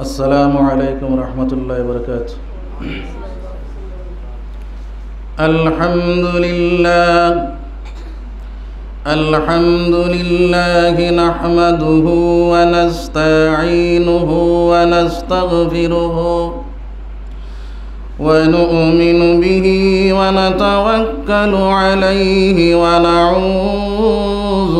السلام عليكم ورحمة الله وبركاته. الحمد لله نحمده ونستعينه ونستغفره ونؤمن به ونتوكل عليه ونعوذ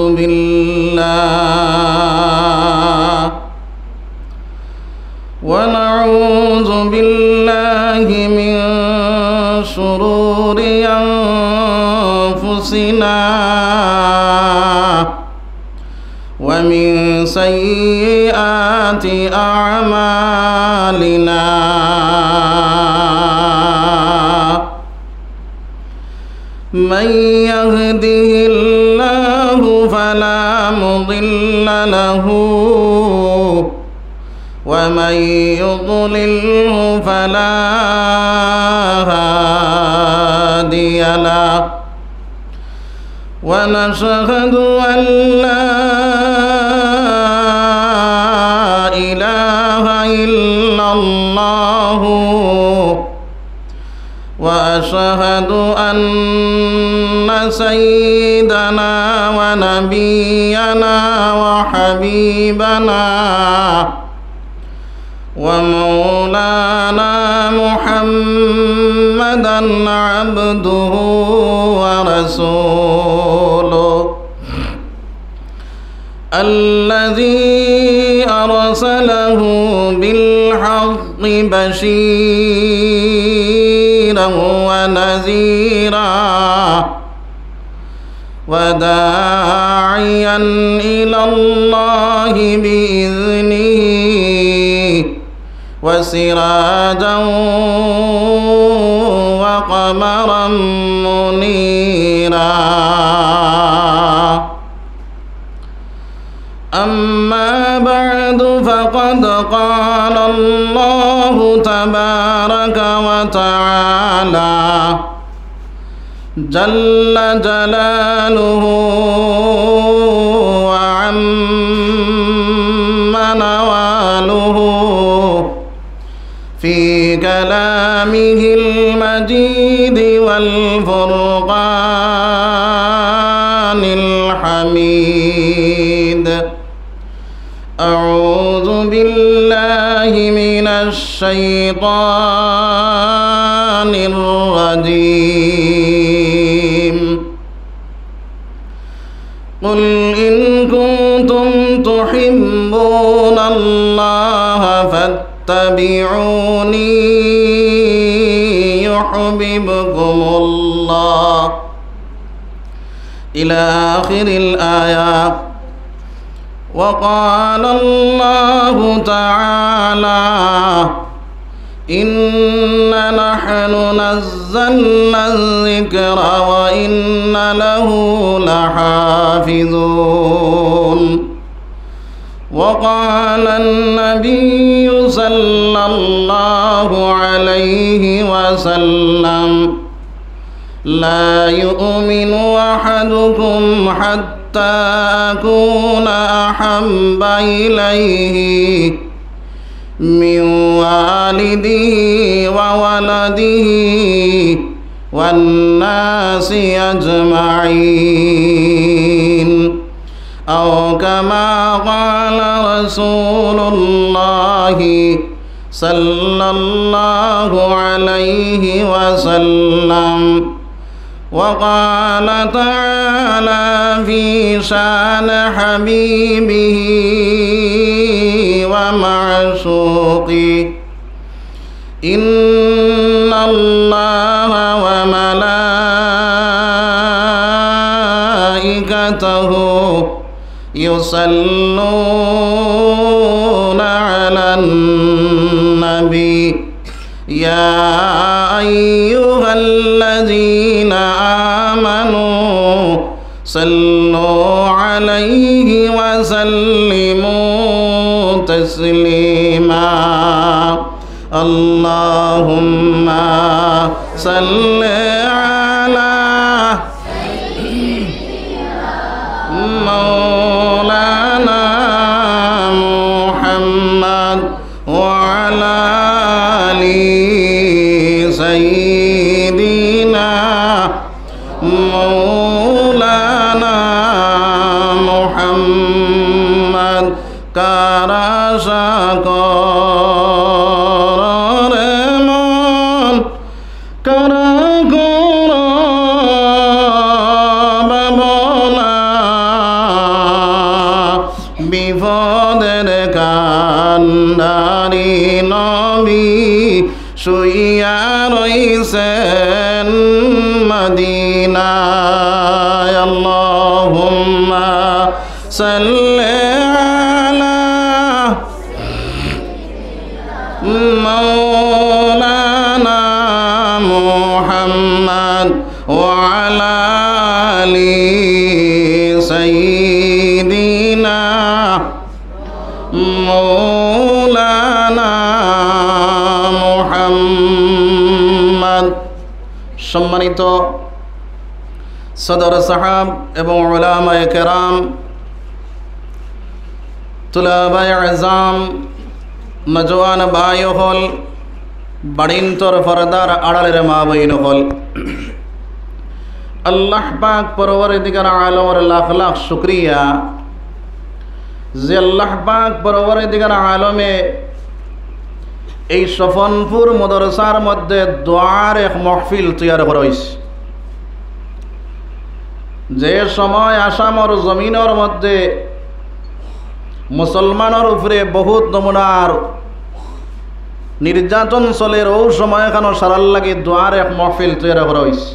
بالله من شرور أنفسنا ومن سيئات أعمالنا. من يهده الله فلا مضل له ومن يضلله فلا هادي له. ونشهد أن لا إله إلا الله وأشهد أن سيدنا ونبينا وحبيبنا ومولانا محمدا عبده ورسوله الذي أرسله بالحق بشيرا ونذيرا وداعيا إلى الله بإذنه وسراجا وقمرا منيرا. أما بعد فقد قال الله تبارك وتعالى جل جلاله وعم نواله في كلامه المجيد والفرقان الحميد. أعوذ بالله من الشيطان الرجيم. قل إن كنتم تحبون الله فاتبعوني يحببكم الله إلى آخر الآية. وقال الله تعالى إنا نحن نزلنا الذكر وإنا له لحافظون. وقال النبي صلى الله عليه وسلم لا يؤمن أحدكم حتى أكون أحب إليه من والده وولده والناس أجمعين أو كما قال رسول الله صلى الله عليه وسلم. وقال تعالى في شان حبيبه ومعشوقه إن الله وملائكته يصلون على النبي يا أيها الذين آمنوا صلوا عليه وسلموا تسليما. اللهم صل على مولانا محمد مولانا محمد কারাশা করে মন কারা বাবনা বিপদের কান্ডারি নবী শুইয়া রইছেন মদিনায় আল্লাহুম্মা সাল্লি مولانا محمد وعلى آل سيدنا مولانا محمد সম্মানিত সদর সাহাব এবং উলামায়ে কেরাম তুলাবায়ে আযম নজওয়ান ভাই হল বাড়িন্তর ফরদার আড়ালের মা বইন হল আল্লাহ পাক পরওয়ারদিগার আলমের লাখ লাখ শুকরিয়া যে আল্লাহ পাক পরওয়ারদিগার আলমে এই সফনপুর মাদ্রাসার মধ্যে দোয়ার এক মাহফিল তৈয়ার করা হয়েছে। যে সময় আসামর জমিনের মধ্যে মুসলমানের উপরে বহুত নমুনার নির্যাতন চলের ও সময় এখানে সারার লাগে দোয়ার এক মাহফিল তৈরি করা হয়েছে।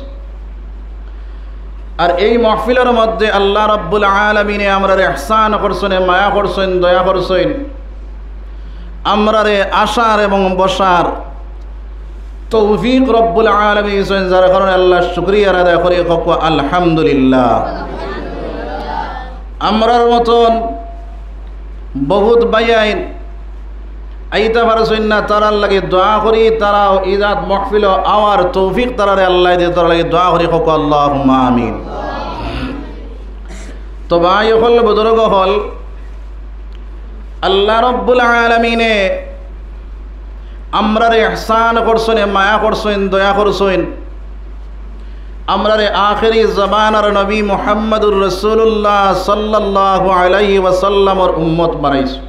আর এই মাহফিলের মধ্যে আল্লাহ রাব্বুল আলামিনে আমরারে ইহসান করছেন, মায়া করছেন, দয়া করছেন, আমরারে আশার এবং বসার তৌফিক রব্বুল আলামিন দিয়েছেন, যার কারণে আল্লাহ শুকরিয়া আদায় করি আলহামদুলিল্লাহ। আমরার মতন বহুত বাইয়াইন আইতা পারছেন না, তারার লাগে দোয়া করি, তারাও ইজাত মাহফিল আওয়ার তৌফিক তারারে আল্লাহ দিয়ে তার লাগে দোয়া করি আল্লাহুম্মা আমিন। তো ভাই হল বুজুর্গ হল আল্লাহ রব্বুল আলামিনে আমরারে ইহসান করছেন, মায়া করছেন, দয়া করছেন, আমরারে আখেরি জমানার নবী মুহাম্মদুর রাসূলুল্লাহ সাল্লাল্লাহু আলাইহি ওয়াসাল্লামের উম্মত বানাইছে।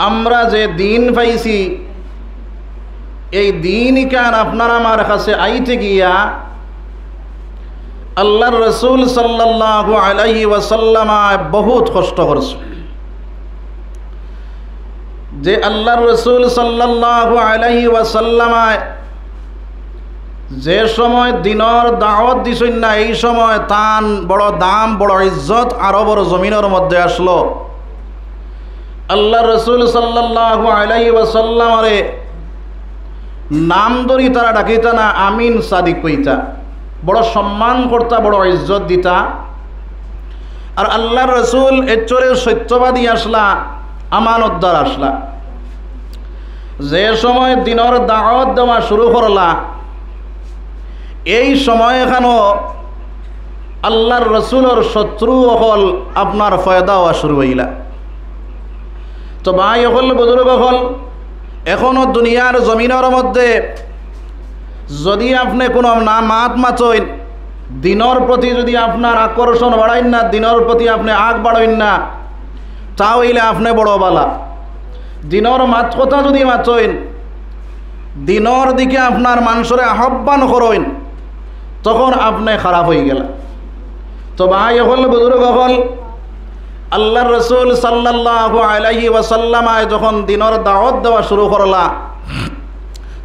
আমরা যে দিন পাইছি এই দিন কান আপনারা আমার কাছে আইতে গিয়া আল্লাহর রাসূল সাল্লাল্লাহু আলাইহি ওয়াসাল্লাম বহুত কষ্ট করছে। যে আল্লাহর রাসূল সাল্লাল্লাহু আলাইহি ওয়াসাল্লাম যে সময় দিনের দাওয়াত দিছেন না, এই সময় তান বড় দাম বড় ইজ্জত আরবের জমিনের মধ্যে আসলো। আল্লাহর রাসূল সাল্লাল্লাহু আলাইহি ওয়াসাল্লামরে নাম ধরি তারা ডাকিতা না, আমিন সাদিক কইতা, বড় সম্মান করতা, বড় ইজ্জত দিতা। আর আল্লাহর রাসূল এচরে সত্যবাদী আসলা, আমানতদার আসলা। যে সময় দিনের দাওয়াত দেওয়া শুরু করলা, এই সময় এখানো আল্লাহর রাসূলের শত্রু হল আপনার ফয়দা হওয়া শুরু হইলা। তো ভাই হল বুজুর্গ হল এখনো দুনিয়ার জমিনের মধ্যে যদি আপনি কোনো না মাত মাচইন, দিনের প্রতি যদি আপনার আকর্ষণ বাড়াইন না, দিনের প্রতি আপনি আগ বাড়াইন না, তাহলে আপনি বড় বালা। দিনের মাত কথা যদি মাচইন, দিনের দিকে আপনার মানুষের আহ্বান করইন, তখন আপনি খারাপ হয়ে গেল। তো ভাই হল বুজুর্গ হল আল্লাহর রাসূল সাল্লাল্লাহু আলাইহি ওয়াসাল্লাম যখন দিনের দাওয়াত দেওয়া শুরু করলা,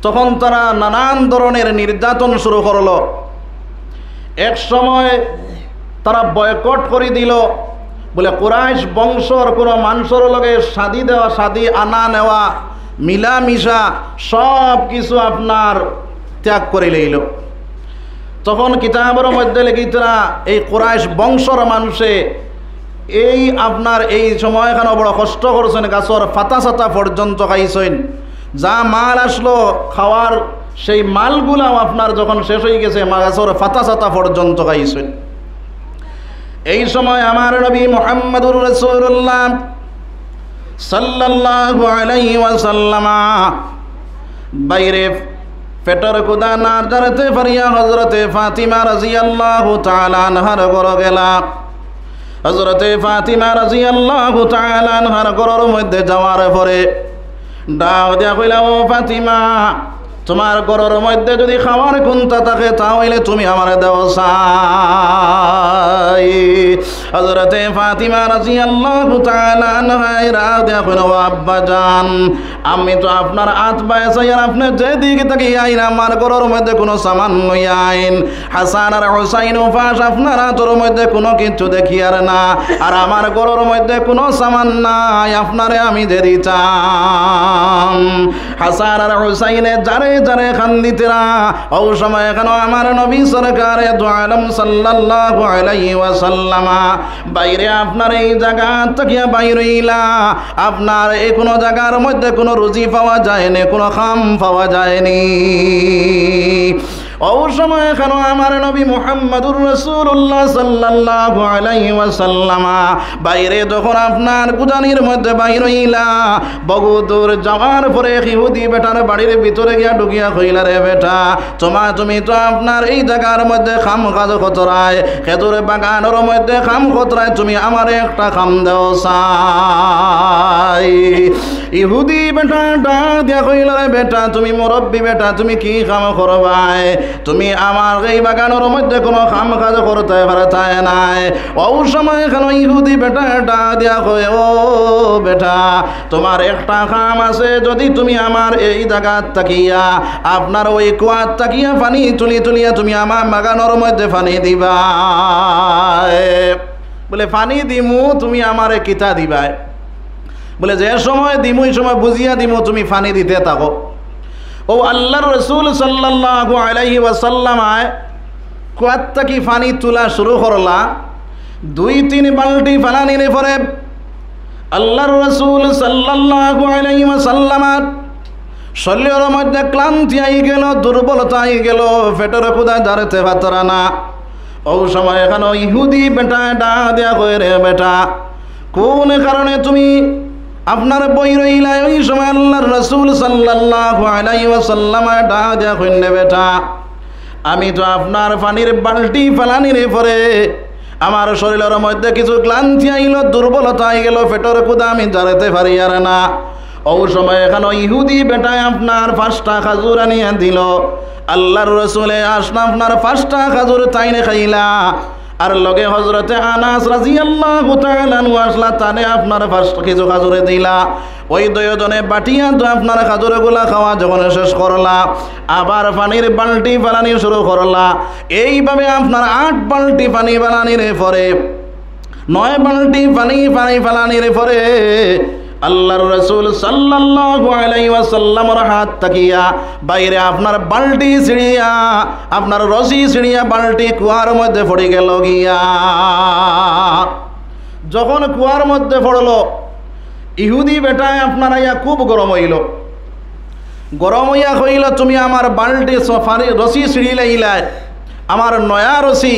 তখন তারা নানান ধরনের নির্যাতন শুরু করলো। এক সময় তারা বয়কট করে দিল, বলে কুরাইশ বংশর কোনো মানুষের লগে শাদি দেওয়া, শাদি আনা নেওয়া, মিলামিশা সব কিছু আপনার ত্যাগ করে লইল। তখন কিতাবের মধ্যে লিখিতরা এই কুরাইশ বংশর মানুষে এই আপনার এই সময় এখানে বড় কষ্ট করছেন, গাছর ফাতা সাতা পর্যন্ত খাইছেন। যা মাল আসলো খাওয়ার সেই মালগুলাও আপনার যখন শেষ হয়ে গেছে, গাছর ফাতা সাতা পর্যন্ত খাইছেন। এই সময় আমার নবী মুহাম্মদুর রাসূলুল্লাহ সাল্লাল্লাহু আলাইহি ওয়াসাল্লাম বাইরে পেটর কুদা না জানতে পারিয়া হযরতে ফাতিমা রাদিয়াল্লাহু তাআলা আনহার ঘর গেলা। হযরতে ফাতিমা রাদিয়াল্লাহু তাআলা আনহার ঘরের মধ্যে যাওয়ার পরে ডাক দিয়া কইলা, ও ফাতিমা, তোমার ঘরের মধ্যে যদি খাওয়ার কোনটা থাকে তাহলে তুমি আমার দেও চাই। হযরতে ফাতিমা রাদিয়াল্লাহু তাআলা আনহা রাগ দিয়া কইল, ও আব্বাজান, আমি তো আপনার হাত বায়াই আর আপনি যেদিকে তাকিয়ে আইন আমার ঘরের মধ্যে কোনো সামান নই আইন। হাসান আর হুসাইন উপাস আপনার হাতের মধ্যে কোনো কিছু দেখি আর না, আর আমার ঘরের মধ্যে কোনো সামান নাই, আপনারে আমি যে দিতাম। হাসান আর হুসাইনে যারে যারে খান্দিতেরা ও সময় কেন আমার নবী সরকারে দু আলম সাল্লাল্লাহু আলাইহি ওয়াসাল্লাম বাইরে আপনার এই জায়গা তাকিয়া বাইরেইলা, আপনার এই কোনো জায়গার মধ্যে কোনো রুজি পাওয়া যায়নি, কোনো খাম পাওয়া যায়নি। ও সময় কেন আমার নবী মুহাম্মদুর রাসূলুল্লাহ সাল্লাল্লাহু আলাইহি ওয়াসাল্লাম বাইরে যখন আপনার গুদানির মধ্যে বাইর হইলা, বহুদূর যাওয়ার পরে ইহুদি বেটার বাড়ির ভিতরে গিয়া ঢুকিয়া কইলা, রে বেটা, তুমি তো আপনার এই জায়গার মধ্যে খাম কাজ খতরায়, খেজুর বাগানের মধ্যে খাম খতরায়, তুমি আমার একটা খাম দেও চাই। ইহুদি বেটা ডাক দিয়া কইলা, রে বেটা, তুমি মুরব্বী বেটা, তুমি কি কাম করবাই? তুমি আমার এই বাগানের মধ্যে কোনো কাম কাজ করতে পারতাই নাই। ও সময় কেন ইহুদি বেটা ডাক দিয়া কই, ও বেটা, তোমার একটা কাম আছে, যদি তুমি আমার এই জায়গার তাকিয়া আপনার ওই কুয়ার তাকিয়া পানি তুলিয়া তুমি আমার বাগানের মধ্যে পানি দিবা। বলে পানি দিমু, তুমি আমারে কিতা দিবাই? বলে যে সময় দিমু এই সময় বুঝিয়া দিমু, তুমি পানি দিতে থাকো। ও আল্লাহর রাসূল সাল্লাল্লাহু আলাইহি ওয়াসাল্লাম কুয়ার থেকে পানি তোলা শুরু করলা। 2-3 বালতি পানির পরে আল্লাহর রাসূল সাল্লাল্লাহু আলাইহি ওয়াসাল্লাম শরীরের মধ্যে ক্লান্তি আই গেল, দুর্বলতা আই গেল, পেটের ক্ষুধা ধরতে পারতরা না। ও সময় এখন ইহুদি বেটা ডাক দিয়া কই, রে বেটা, কোন কারণে তুমি আপনার বই রইলা? ওই সময় আল্লাহর রাসূল সাল্লাল্লাহু আলাইহি ওয়াসাল্লাম ডাক দিয়া কইলেন, বেটা, আমি তো আপনার পানির বালতি পালানির পরে আমার শরীরের মধ্যে কিছু ক্লান্তি আইল, দুর্বলতা আই গেল, পেটের ক্ষুধা আমি জারতে পারি আর না। ও সময় এখন ইহুদি বেটায় আপনার 5টা খাজুর আনিয়া দিল। আল্লাহর রাসূলে আসনা আপনার 5টা খাজুর তাইনে খাইলা, আর লগে হযরতে আনাস রাদিয়াল্লাহু তাআলা আনহু আসলা, তানে আপনার 5টা কিছু খাজুরে দিলা। ওই দুইজনে বাটিয়া তো আপনার খাজুরগুলা খাওয়া যখন শেষ করলা, আবার পানির বালতি বানানি শুরু করলা। এইভাবে আপনার 8 বালতি পানি বানানির পরে 9 বালতি পানি ফালানির পরে আল্লাহর রাসূল সাল্লাল্লাহু আলাইহি ওয়াসাল্লামের হাত তাকিয়া বাইরে আপনার বালতি ছিড়িয়া, আপনার রশি ছিড়িয়া বালতি কুয়ার মধ্যে পড়ে গেল গিয়া। যখন কুয়ার মধ্যে পড়লো, ইহুদি বেটায় আপনার আইয়া খুব গরম হইল। গরম হইয়া কইল, তুমি আমার বালতি সফারি রশি ছিড়িলাইলাই, আমার নয়া রশি।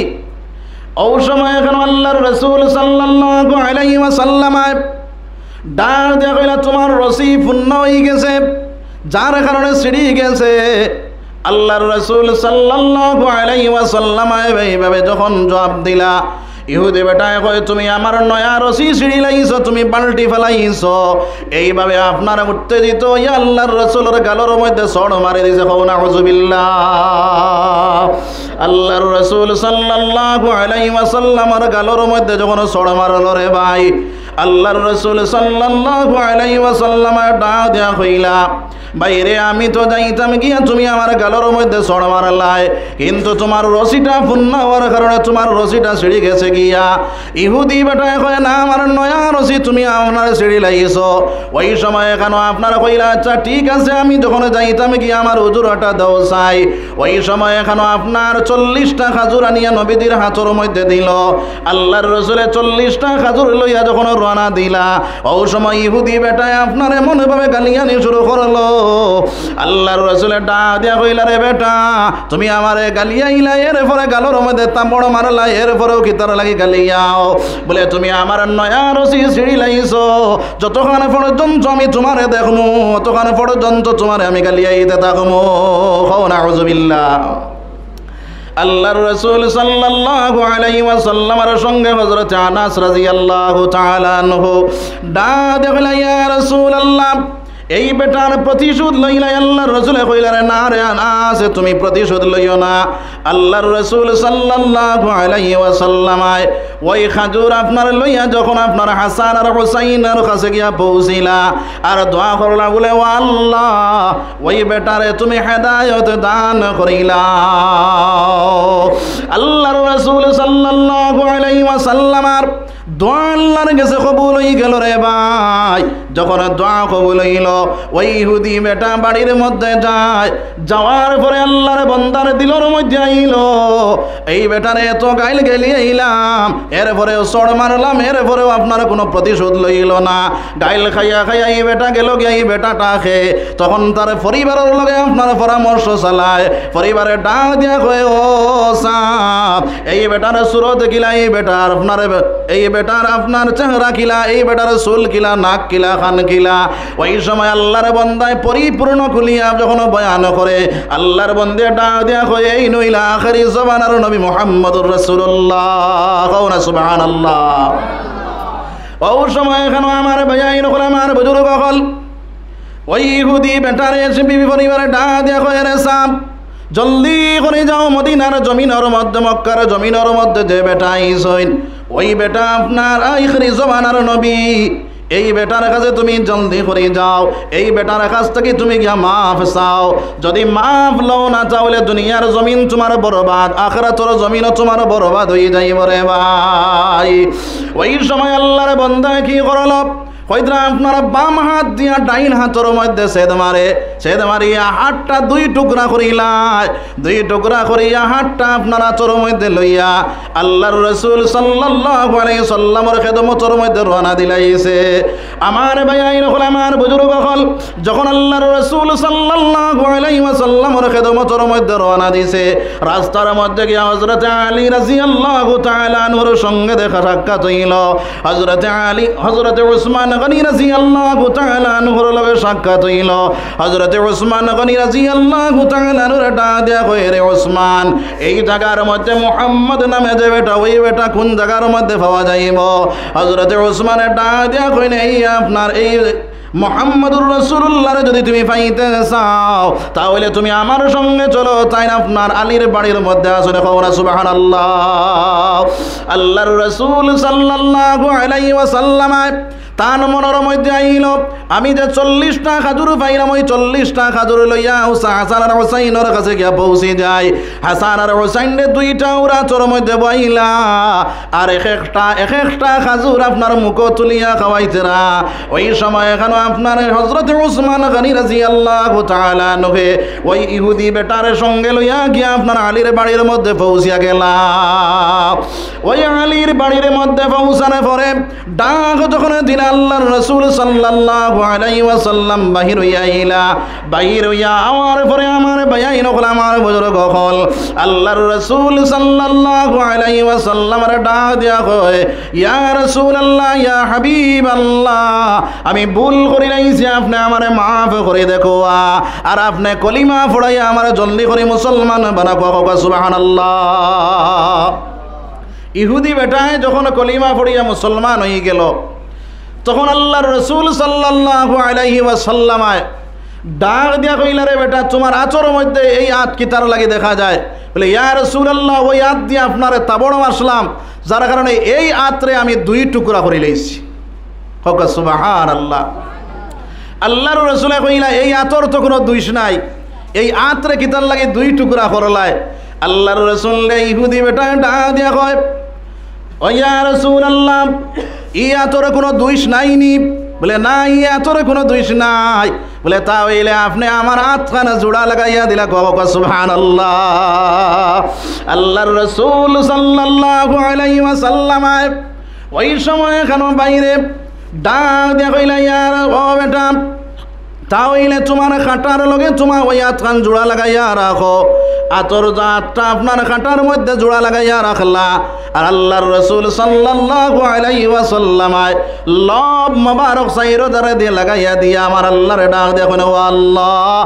ও সময় এখন আল্লাহর রাসূল সাল্লাল্লাহু আলাইহি ওয়াসাল্লাম ডাক দিয়া কইলা, তোমার রশি পূর্ণ হয়ে গেছে, যার কারণে ছিড়ি গেছে। আল্লাহর রাসূল সাল্লাল্লাহু আলাইহি ওয়াসাল্লাম এইভাবে যখন জবাব দিলা, ইহুদি বেটায় কয়, তুমি আমার নয়া রশি ছিড়ি লাইছো, তুমি বালতি ফেলাইছো। এইভাবে আপনার উত্তেজিত ইয়া আল্লাহর রাসূলের গালের মধ্যে সড় মারি দিছে। কও নাউযুবিল্লাহ। আল্লাহর রাসূল সাল্লাল্লাহু আলাইহি ওয়াসাল্লামের গালের মধ্যে যখন সড় মারলো, রে ভাই, আল্লাহর রাসূল সাল্লাল্লাহু আলাইহি ওয়াসাল্লাম ডাক দিয়া কইলা, বাইরে আমি তো যাইতাম গিয়া, তুমি আমার গালের মধ্যে সড় মারলাই, কিন্তু তোমার রশিটা পূর্ণ হওয়ার কারণে তোমার রশিটা ছিড়ি গেছে গিয়া। ইহুদি বেটায় কয়, না, আমার নয়া রশি তুমি আপনার ছিড়ি লাইছো। ওই সময় কেন আপনার কইলা, আচ্ছা ঠিক আছে, আমি যখন যাইতাম গিয়া আমার উজুরটা দাও চাই। ওই সময় কেন আপনার 40টা খাজুর আনিয়া নবীদের হাতের মধ্যে দিল। আল্লাহর রাসূলে 40টা খাজুর লইয়া যখন রওনা দিলা, ও সময় ইহুদি বেটায় আপনারে মনে ভাবে গালিয়ানি শুরু করলো। আল্লাহর রাসূল ডাক দিয়া কইলা, রে বেটা তুমি আমারে গালিয়াইলা, এর পরে গালর মধ্যে তামড় মারলা, এর পরেও কি তার লাগি গালিয়াও? বলে তুমি আমার নয়া রসি ছিঁড়ি লাইছো, যতক্ষণ পর্যন্ত আমি তোমারে দেখমু ততক্ষণ পর্যন্ত তোমারে আমি গালিয়াইতে থাকমু। খাও নাউযুবিল্লাহ। আল্লাহর রাসূল সাল্লাল্লাহু আলাইহি ওয়াসাল্লামের সঙ্গে হযরত আনাস রাদিয়াল্লাহু তাআলা আনহু ডাক দিয়া, ইয়া রাসূলুল্লাহ এই বেটার প্রতিশোধ লইলা। আল্লাহর রাসূল কইলেন, না রে আনাস তুমি প্রতিশোধ লইও না। আল্লাহর রাসূল সাল্লাল্লাহু আলাইহি ওয়াসাল্লাম ওই খাজুর আপনার লইয়া যখন আপনার হাসান আর হুসাইনের কাছে গিয়া পৌঁছিলা আর দোয়া করলা, বলে ও আল্লাহ ওই বেটারে তুমি হেদায়েত দান করিলা। আল্লাহর রাসূল সাল্লাল্লাহু আলাইহি ওয়াসাল্লামের দোয়া আল্লাহর কাছে কবুল হয়ে গেল রে ভাই। যখন দোয়া কবুল হইল, ওই ইহুদি বেটা বাড়ির মধ্যে যায়, যাওয়ার পরে আল্লাহর বান্দার দিলর মধ্যে আইল, এই বেটারে এত গাইল গেলি আইলাম, এরপরেও চড় মারলাম, এরপরেও আপনার কোনো প্রতিশোধ লইল না। গাইল খাইয়া খাইয়া এই বেটা গেল গিয়া এই বেটাটা খেয়ে, তখন তার পরিবারের লগে আপনার পরামর্শ চালায়, পরিবারে ডাক দিয়া কয়ে, ও সাপ এই বেটার সুরত কিলা, এই বেটার আপনার চেহারা কিলা, এই বেটার চুল কিলা, নাক কিলা, খান কিলা। ওই সময় আল্লাহর বান্দায় পরিপূর্ণ খুলিয়া যখন বয়ান করে, আল্লাহর বান্দে ডাক দিয়া কয়, এই নইলা আখিরি জমানার নবী মুহাম্মদুর রাসূলুল্লাহ। কওনা সুবহানাল্লাহ। ওই সময় এখানে আমার ভাইয়াইন হল, আমার বুজুর্গ হল, ওই ইহুদি বেটারে এসে বিবি পরিবারে ডাক দিয়া কয়, রে সাপ জলদি করে যাও মদিনার জমিনের মধ্যে, মক্কার জমিনের মধ্যে যে বেটা আইসইন, ওই বেটা আপনার আখিরি জমানার নবী, এই বেটার কাছে তুমি জলদি করে যাও, এই বেটার কাছ থেকে তুমি গিয়া মাফ চাও। যদি মাফ লও না তাহলে দুনিয়ার জমিন তোমার বরবাদ, আখিরাতের জমিনও তোমার বরবাদ হয়ে যাইব রে ভাই। ওই সময় আল্লাহর বান্দা কি করল, হয়তো আপনারা বাম হাত দিয়া ডাইন হাতের মধ্যে সেদ মারিয়া হাতটা দুই টুকরা করিলাই, দুই টুকরা করিয়া হাতটা আপনারা চোর মধ্যে লইয়া আল্লাহর রাসূল সাল্লাল্লাহু আলাইহি সাল্লামের খেদমতের মধ্যে রওনা দিলাইছে। আমার ভাইয়াইন হল, আমার বুজুর্গ হল, যখন আল্লাহর রাসূল সাল্লাল্লাহু আলাইহি ওয়াসাল্লামের খেদমতের মধ্যে রওনা দিছে, রাস্তার মধ্যে গিয়া হযরত আলী রাদিয়াল্লাহু তাআলা আনহুর সঙ্গে দেখা সাক্ষাৎ হইল। হযরত আলী, হযরত উসমান গনি রাদিয়াল্লাহু তাআলা আনহুর লগে সাক্ষাৎ হইল। হযরত উসমান গনি রাদিয়াল্লাহু তাআলা আনহুর ডাক দিয়া কয়, রে উসমান এই জায়গার মধ্যে মুহাম্মদ নামে যে বেটা, ওই বেটা কোন জায়গার মধ্যে পাওয়া যাইব? হযরত উসমানের ডাক দিয়া কয়, এই আপনার এই মুহাম্মদুর রাসূলুল্লাহর যদি তুমি পাইতে চাও তাহলে তুমি আমার সঙ্গে চলো, তাই আপনার আলীর বাড়ির মধ্যে আসলে। কওনা সুবহানাল্লাহ। আল্লাহর রাসূল সাল্লাল্লাহু আলাইহি ওয়াসাল্লাম তার মনের মধ্যে আইল, আমি যে 40টা খাজুর পাইলাম, ওই 40টা খাজুর লইয়া হাসান আর হুসাইনের কাছে গিয়া পৌঁছে যায়। হাসান আর হুসাইনের দুইটা ওরা চোর মধ্যে বইলা আর এক একটা খাজুর আপনার মুখ তুলিয়া খাওয়াইতেরা। ওই সময় এখানে আপনার হযরত উসমান গনি রাদিয়াল্লাহু তাআলা আনহু ওই ইহুদি বেটার সঙ্গে লইয়া গিয়া আপনার আলীর বাড়ির মধ্যে পৌঁছিয়া গেলা। ওই আলীর বাড়ির মধ্যে পৌঁছানোর পরে ডাক যখন দিলা, আল্লাহর রাসূল সাল্লাল্লাহু আলাইহি ওয়াসাল্লাম বাহির হইয়া আইলা। বাহির হইয়া আমার পরে আমার ভাইয়াইন হল, আমার বুজুর্গ হল, আল্লাহর রাসূল সাল্লাল্লাহু আলাইহি ওয়াসাল্লামের ডাক দিয়া কয়, ইয়া রাসূলুল্লাহ, ইয়া হাবিবাল্লাহ, আমি ভুল করি নাইছি, আপনি আমারে মাফ করে দেখো, আর আপনি কলিমা পড়াইয়া আমার জলদি করে মুসলমান বানাবো। সুবহানাল্লাহ। ইহুদি বেটায় যখন কলিমা পড়িয়া মুসলমান হয়ে গেল, তখন আল্লাহর রাসূল সাল্লাল্লাহু আলাইহি ওয়াসাল্লাম ডাক দিয়া কইলা, রে বেটা তোমার আচর মধ্যে এই আত কি তার লাগে দেখা যায়? বলে, ইয়া রাসূলুল্লাহ, ওই আত দিয়ে আপনারে তাবড় মারলাম, যার কারণে এই আতরে আমি দুই টুকরা করে লইছি। হোক সুবহানাল্লাহ। আল্লাহর রাসূল কইলা, এই আতর তো কোনো দোষ নাই, এই আতরে কি তার লাগে দুই টুকরা করলায়? আল্লাহর রাসূল ইহুদি বেটা ডাক দিয়া কয়, ও ইয়া রাসূলুল্লাহ, ই আতরে কোনো দোষ নাইনি। বলে, না, ই আতরে কোনো দোষ নাই। বলে, তা হইলে আপনি আমার হাতখানা জোড়া লাগাইয়া দিলা। সুবহানাল্লাহ। আল্লাহর রাসূল সাল্লাল্লাহু আলাইহি ওয়াসাল্লাম ওই সময় এখানে বাইরে ডাক দিয়া কইলা ইয়ার ও বেটা তাহলে তোমার খাটার লগে তোমার ওই আতখান জোড়া লাগাইয়া রাখো আতর জাতটা আপনার খাটার মধ্যে জোড়া লাগাইয়া রাখলা আর আল্লাহর রাসূল সাল্লাল্লাহু আলাইহি ওয়াসাল্লাম লব মোবারক সাইরো দারে দিয়ে লাগাইয়া দিয়া আমার আল্লাহর ডাক দেখুন ও আল্লাহ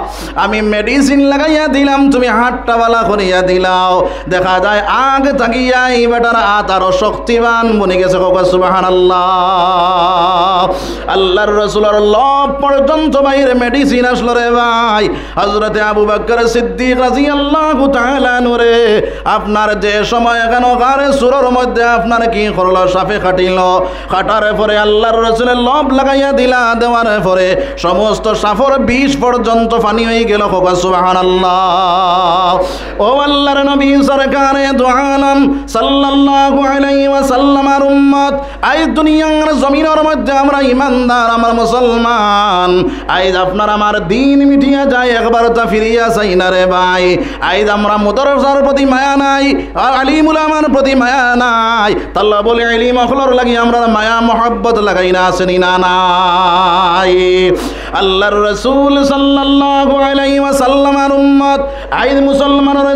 আমি মেডিসিন লাগাইয়া দিলাম তুমি হাতটা বালা করিয়া দিলাও দেখা যায় আগে তাকিয়া এই বেটার হাত আরো শক্তিবান বনে গেছে সুবহানাল্লাহ আল্লাহর রাসূলের লব পর্যন্ত বাইরে মেডিসিন আসলো রে ভাই হযরতে আবু বকর সিদ্দিক রাদিয়াল্লাহু তাআলা নূরে আপনার যে সময় কেন গারে সুরের মধ্যে আপনার কি করলো সাফে কাটিল কাটারে পরে আল্লাহর রাসূলের লব লাগাইয়া দিলা দেওয়ার পরে সমস্ত সাফর 20 পর্যন্ত পানি হয়ে গেল সুবহানাল্লাহ ও আল্লাহর নবী সরকারে দু আলম সাল্লাল্লাহু আলাইহি ওয়াসাল্লামের উম্মত আই দুনিয়ার জমিনের মধ্যে আমরা ইমানদার আমরা মুসলমান আইজ আপনার আমার দিন মিটিয়া যায় একবার তা ফিরিয়া চাই না রে ভাই আইজ আমরা মুদরসার প্রতি মায়া নাই আর আলিম উলামার প্রতি মায়া নাই তাল্লা বলে ইলম আখলার লাগি আমরা মায়া মোহাব্বত লাগাই না আসেনি না নাই আল্লাহর রাসূল সাল্লাল্লাহু আলাইহি ওয়াসাল্লামের উম্মত আইজ মুসলমানের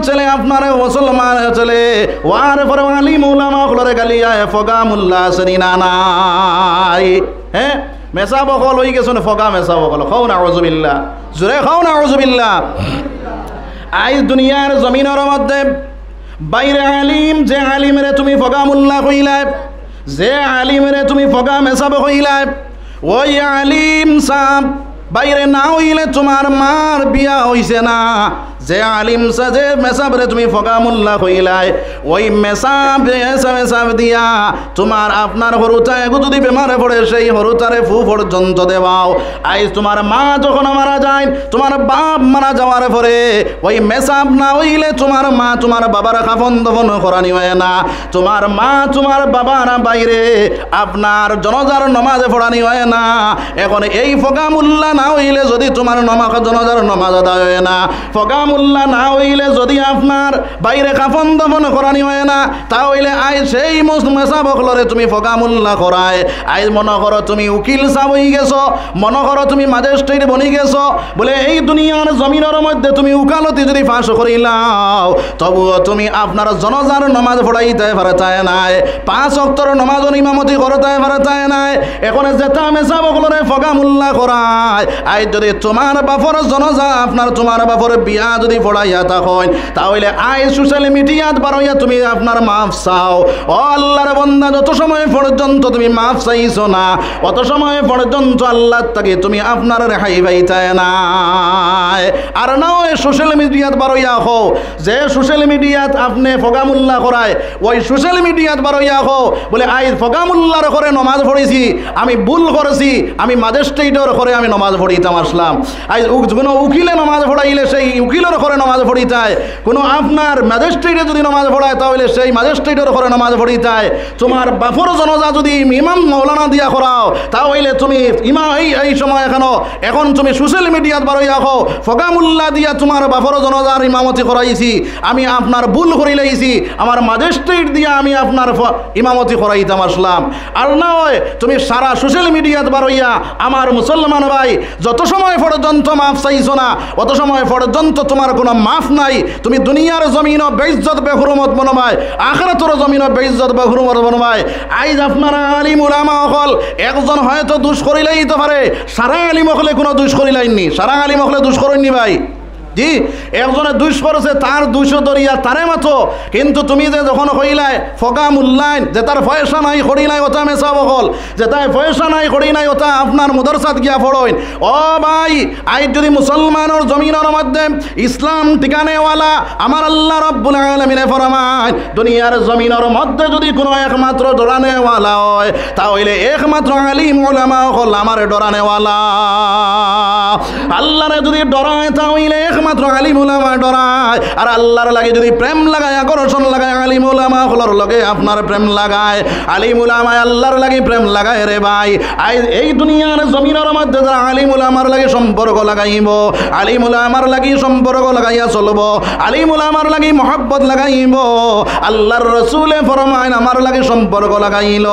ছেলে আপনার মুসলমানের ছেলে ওয়ার পর আলিম উলামা আখলারে গালিয়া ফগামুল্লাহ আসেনি না নাই হ্যাঁ মেসা বকল হয়ে গেছো ফগা মেসা বকল খাও না আউযুবিল্লাহ জোরে খাও না আউযুবিল্লাহ আইজ দুনিয়ার জমিনের মধ্যে বাইরে আলিম যে আলিমরে তুমি ফগামুল্লাহ কইলাই যে আলিমরে তুমি ফগা মেসা কইলাই ওই আলিম সাহেব বাইরে না হইলে তোমার মার বিয়া হইছে না যে আলিম সাজে মেসাবরে তুমি ফগামুল্লাহ কইলাই ওই মেসাব দিয়া তোমার আপনার হরুতায় যদি বেমারে পড়ে সেই হরুতারে ফু পর্যন্ত দেওয়াও আইজ তোমার মা যখন মারা যায় তোমার বাপ মারা যাওয়ার পরে ওই মেসাব না হইলে তোমার মা তোমার বাবার কাফন দফন করানি হয় না তোমার মা তোমার বাবার বাইরে আপনার জনজার নমাজে পড়ানি হয় না এখন এই ফগামুল্লাহ না হইলে যদি তোমার জনজার নমাজ আদায় হয় না ফগামুল্লাহ না হইলে যদি আপনার বাইরে কাফন দফন করানি হয় না তাহলে আই সেই মেসা বকলরে তুমি ফগামুল্লাহ করায় আই মনে করো তুমি উকিল সাহেব হয়ে গেছো মনে করো তুমি ম্যাজিস্ট্রেট বনি গেছো বলে এই দুনিয়ার জমিনের মধ্যে তুমি উকালতি যদি ফাঁস করিলাও তবুও তুমি আপনার জনজার নমাজ পড়াইতে পারতে নাই 5 ওয়াক্তের নমাজ ইমামতি করতে পারতে নাই এখন যেটা মেসা বকলরে ফগামুল্লাহ করায় আই যদি তোমার বাপর জনজা আপনার তোমার বাপর বিয়া যদি পড়াইয়া তখন তাহলে আই সোশ্যাল মিডিয়াত বারইয়া তুমি আপনার মাফ চাও ও আল্লাহর বান্দা যত সময় পর্যন্ত তুমি মাফ চাইছো না অত সময় পর্যন্ত আল্লাহ তাকে তুমি আপনার রেহাই পাইতে না আর না ওই সোশ্যাল মিডিয়াত বারইয়া হো যে সোশ্যাল মিডিয়াত আপনি ফগামুল্লাহ করায় ওই সোশ্যাল মিডিয়াত বারইয়া হো বলে আই ফগামুল্লাহর করে নমাজ পড়েছি আমি ভুল করেছি আমি ম্যাজিস্ট্রেটের করে আমি নমাজ পড়িতাম আসলাম আই কোনো উকিলে নমাজ পড়াইলে সেই উকিলের করে নমাজ পড়িতায় কোনো আপনার ম্যাজিস্ট্রেটে যদি নমাজ পড়ায় তাহলে সেই ম্যাজিস্ট্রেটের করে নমাজ পড়িতায় তোমার বাপর জনজা যদি ইমাম মৌলানা দিয়া করাও তাহলে তুমি ইমাম এই সময় এখন তুমি সোশ্যাল মিডিয়াত বারইয়া হো ফগামুল্লাহ দিয়া তোমার বাপর জনজার ইমামতি করাইছি আমি আপনার ভুল করি লাইছি আমার ম্যাজিস্ট্রেট দিয়া আমি আপনার ইমামতি করাইতাম আসলাম আর না হয় তুমি সারা সোশ্যাল মিডিয়াত বারইয়া আমার মুসলমান ভাই যত সময় পর্যন্ত মাফ চাইছো না অত সময় পর্যন্ত তোমার কোনো মাফ নাই তুমি দুনিয়ার জমিন বেইজ্জত বেহুরমত বনবাই আখিরাতের জমিন বেইজ্জত বেহুরমত বনবাই আইজ আপনারা আলিম উলামা হল একজন হয়তো দুষ করিলেই তো পারে সারা আলিম হলে কোনো দুষ করিলাইনি সারা আলিম হলে দুষ করেননি ভাই জি একজনে দুষ করেছে তার 200 দরিয়া তারে মাতো কিন্তু তুমি যে যখন কইলাই ফগামুল্লাইন যে তার পয়সা নাই করি নাই ওটা মেসা বকল যে তাই পয়সা নাই করি নাই ওটা আপনার মুদরসাত গিয়া পড়ইন ও ভাই আই যদি মুসলমানের জমিনের মধ্যে ইসলাম ঠিকানেওয়ালা আমার আল্লাহ রাব্বুল আলামিন ফরমায় দুনিয়ার জমিনের মধ্যে যদি কোনো একমাত্র ডরানেওয়ালা হয় তাহলে একমাত্র আলিম উলামা হল আমার ডরানেওয়ালা আল্লাহরে যদি ডরায় তাহলে একমাত্র আলিম উলামা ডরায়। আর আল্লাহর লাগে যদি প্রেম লাগায়, আকর্ষণ লাগায়, আলিম উলামা হলোর লগে আপনার প্রেম লাগায়, আলিম উলামা আল্লাহর লাগে প্রেম লাগায় রে ভাই। এই দুনিয়ার জমিনের মধ্যে যারা আলিম উলামার লাগে সম্পর্ক লাগাইব, আলিম উলামার লাগি সম্পর্ক লাগাইয়া চলব, আলিম উলামার লাগি মহব্বত লাগাইব, আল্লাহর রসুলে ফরমাইন আমার লাগে সম্পর্ক লাগাইল।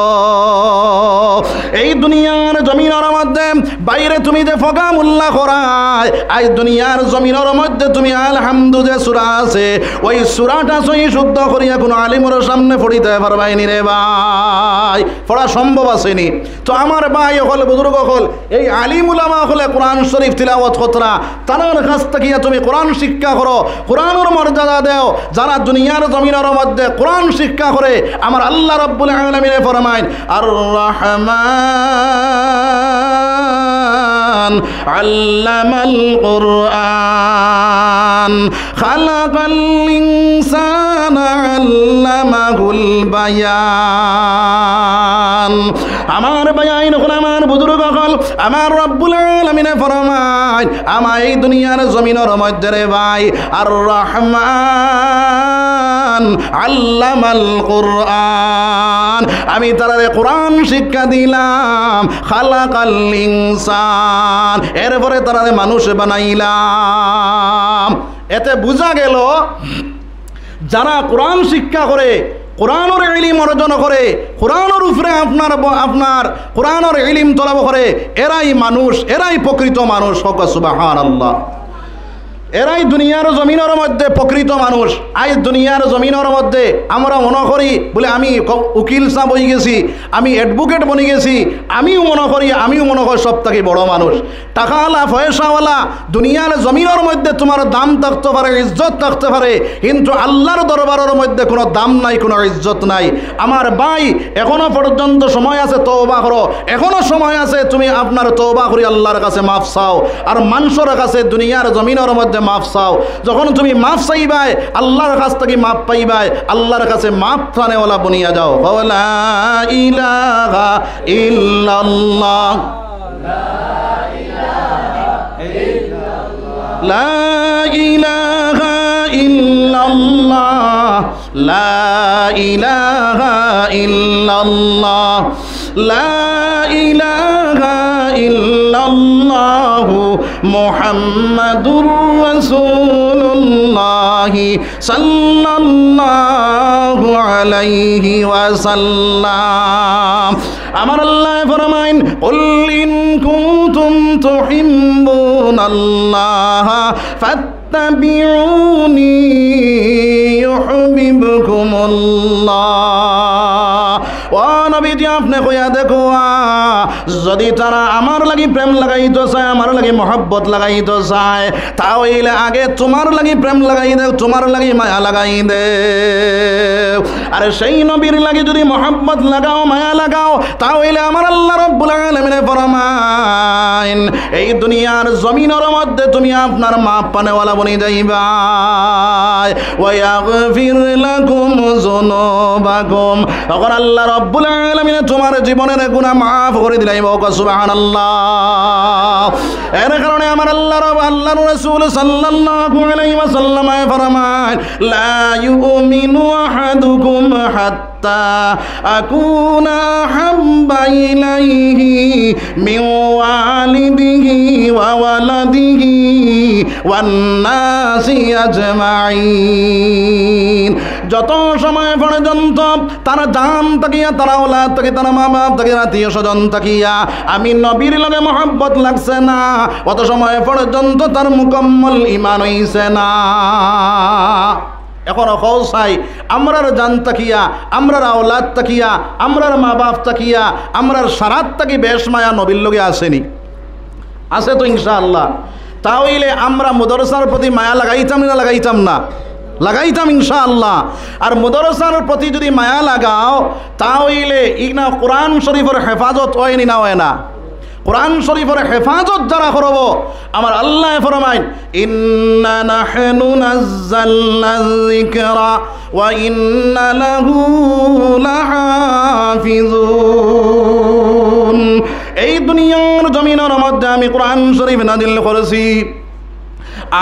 এই দুনিয়ার জমিনের মধ্যে বাইরে তুমি যে ফকা মুল্লা করায়, আজ দুনিয়ার জমিনের মধ্যে তুমি আলহামদু যে সূরা আছে, ওই সূরাটা সহি শুদ্ধ করিয়া কোনো আলিমের সামনে পড়িতে পারবাইনি রে ভাই, পড়া সম্ভব আসেনি। তো আমার ভাই হল, বুজুর্গ হল, এই আলিম উলামা হলে কোরআন শরীফ তিলাওয়াত কতরা, তার কাছ থেকে তুমি কোরআন শিক্ষা করো, কোরআনের মর্যাদা দেও। যারা দুনিয়ার জমিনের মধ্যে কোরআন শিক্ষা করে, আমার আল্লাহ রাব্বুল আলামিন ফরমায় আর রহমান আল্লামাল কুরআন খালাকাল ইনসানা আল্লামাহুল বায়ান। আমার বায়ান হল, আমার বুজুর্গ হল, আমার রব্বুল আলামিন ফরমায় আমার এই দুনিয়ার জমিনের মধ্যে রে ভাই আর রহমান আল্লামাল কুরআন, আমি তারারে কোরআন শিক্ষা দিলাম, খালাকাল ইনসান, এরপরে তারারে মানুষ বানাইলাম। এতে বোঝা গেল যারা কোরআন শিক্ষা করে, কোরআনের ইলম অর্জন করে, কোরআনের উপরে আপনার কোরআনের ইলম তলব করে, এরাই মানুষ, এরাই প্রকৃত মানুষ। সুবহানাল্লাহ। এরাই দুনিয়ার জমিনের মধ্যে প্রকৃত মানুষ। আজ দুনিয়ার জমিনের মধ্যে আমরা মনে করি বলে আমি উকিল সাহেব হয়ে গেছি, আমি অ্যাডভোকেট বনে গেছি, আমিও মনে করি সব থেকে বড় মানুষ, টাকাওয়ালা পয়সাওয়ালা। দুনিয়ার জমিনের মধ্যে তোমার দাম থাকতে পারে, ইজ্জত থাকতে পারে, কিন্তু আল্লাহর দরবারের মধ্যে কোনো দাম নাই, কোনো ইজ্জত নাই। আমার ভাই এখনো পর্যন্ত সময় আছে, তওবা করো, এখনো সময় আছে, তুমি আপনার তওবা করি আল্লাহর কাছে মাফ চাও। আর মানুষের কাছে দুনিয়ার জমিনের মধ্যে মাফ চাও। যখন তুমি মাফ চাইবাই, আল্লাহর কাছ থেকে মাফ পাইবাই, আল্লাহর কাছে মাফ চানেওয়ালা বনিয়া যাও। লা ইলাহা ইল্লাল্লাহ, লা ইলাহা ইল্লাল্লাহ, লা ইলাহা ইল্লাল্লাহ, লা ইলাহা ইল্লাল্লাহু মুহাম্মাদুর রাসূলুল্লাহ সাল্লাল্লাহু আলাইহি ওয়াসাল্লাম। আমার আল্লাহ ফরমাইন কুল ইন কুনতুম তুহিব্বুনাল্লাহ ফাত্তাবিউনি ইউহিব্বুকুমুল্লাহ। ও নবীজি আপনি কইয়া দেখো, যদি তারা আমার লাগি প্রেম লাগাইতে চায়, আমার লাগি মহব্বত লাগাইতে চায়, তাহলে আগে তোমার লাগি প্রেম লাগাই দে, তোমার লাগি মায়া লাগাই দে। আর সেই নবীর লাগি যদি মহব্বত লাগাও, মায়া লাগাও, তাহলে আমার আল্লাহ রাব্বুল আলামিন ফরমায়েন এই দুনিয়ার জমিনের মধ্যে তুমি আপনার মাপ পানেওয়ালা বনি যাইবা। ওয়া ইয়াগফির লাকুম যুনুবাকুম, তখন আল্লাহ রাব্বুল আলামিন তোমার জীবনের গুনাহ মাফ করে দিলাই। সুবহানাল্লাহ। এর কারণে আমার আল্লাহর রাসূল সাল্লাল্লাহু আলাইহি ওয়াসাল্লাম ফরমায় লা ইউমিনু আহাদুকুম হাত্তা আকুনা হাব্বা ইলাইহি মিন ওয়ালিদিহি ওয়া ওয়ালাদিহি ওয়ান নাসি আজমাইন। যত সময় পর্যন্ত তারা জান তাকিয়া, তারা ওলাদ তাকি, তারা মা বাপ তাকি, আত্মীয় স্বজন তাকিয়া আমি নবীর লগে মহব্বত লাগছে না, অত সময় পর্যন্ত তার মুকম্মল ঈমান হইছে না। এখন অকল চাই আমরার জান তাকিয়া, আমরার আওলাদ তাকিয়া, আমরার মা বাপ তাকিয়া, আমরার সারাত তাকি বেশ মায়া নবীর লগে আসেনি? আছে তো ইনশাআল্লাহ। তাহলে আমরা মাদ্রাসার প্রতি মায়া লাগাইতাম না লাগাইতাম না? লাগাইতাম ইনশাআল্লাহ। আর মাদ্রাসার প্রতি যদি মায়া লাগাও, তাহলে ইগনা কোরআন শরীফের হেফাজত হয়নি না হয় না? কোরআন শরীফের হেফাজত যারা করব, আমার আল্লাহ ফরমাইন ইন্না নাহনু নাযালনা যিকরা ওয়া ইন্না লাহু লাহাফিজুন। এই দুনিয়ার জমিনের মধ্যে আমি কোরআন শরীফ নাযিল করেছি,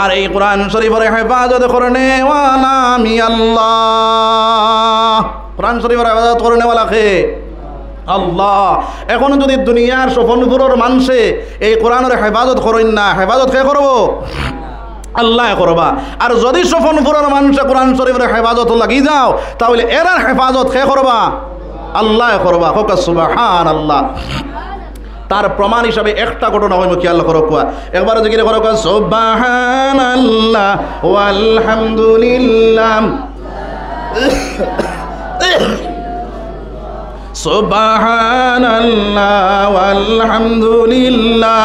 আর এই কোরআন শরীফের হেফাজত করনে ওয়ালা আমি আল্লাহ। কোরআন শরীফের হেফাজত করনে ওয়ালা কে? আল্লাহ। এখন যদি দুনিয়ার সফলপুরের মানুষে এই কোরআনের হেফাজত করেন না, হেফাজত কে করব? আল্লাহ করবা। আর যদি সফলপুরের মানুষে কোরআন শরীফের হেফাজত লাগি যাও, তাহলে এরার হেফাজত কে করবা? আল্লাহ করবা। হোক সুবহানাল্লাহ। তার প্রমাণ হিসাবে একটা ঘটনা হইব, খেয়াল করো কোয়া একবার জিকির করো কোয়া সুবহানাল্লাহ ওয়ালহামদুলিল্লাহ সুবহানাল্লাহ ওয়ালহামদুলিল্লাহ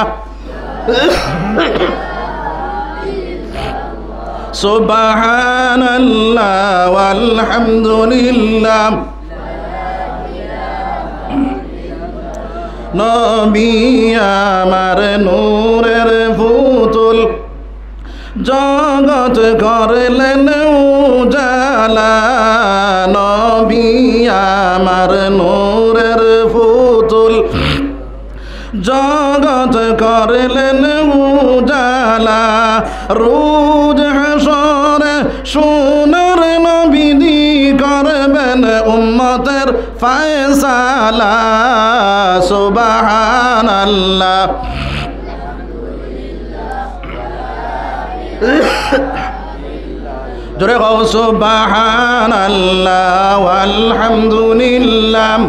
সুবহানাল্লাহ ওয়ালহামদুলিল্লাহ। নবী আমার নূরের পুতুল, জগৎ করলেন উজালা। নবী আমার নূরের পুতুল, জগৎ করলেন উজালা। রোজ হাসরে সোনার নবীজি করবেন উম্মতের ফয়সালা। সুবহানাল্লাহ। জোরে কও সুবহানাল্লাহ ওয়ালহামদুলিল্লাহ।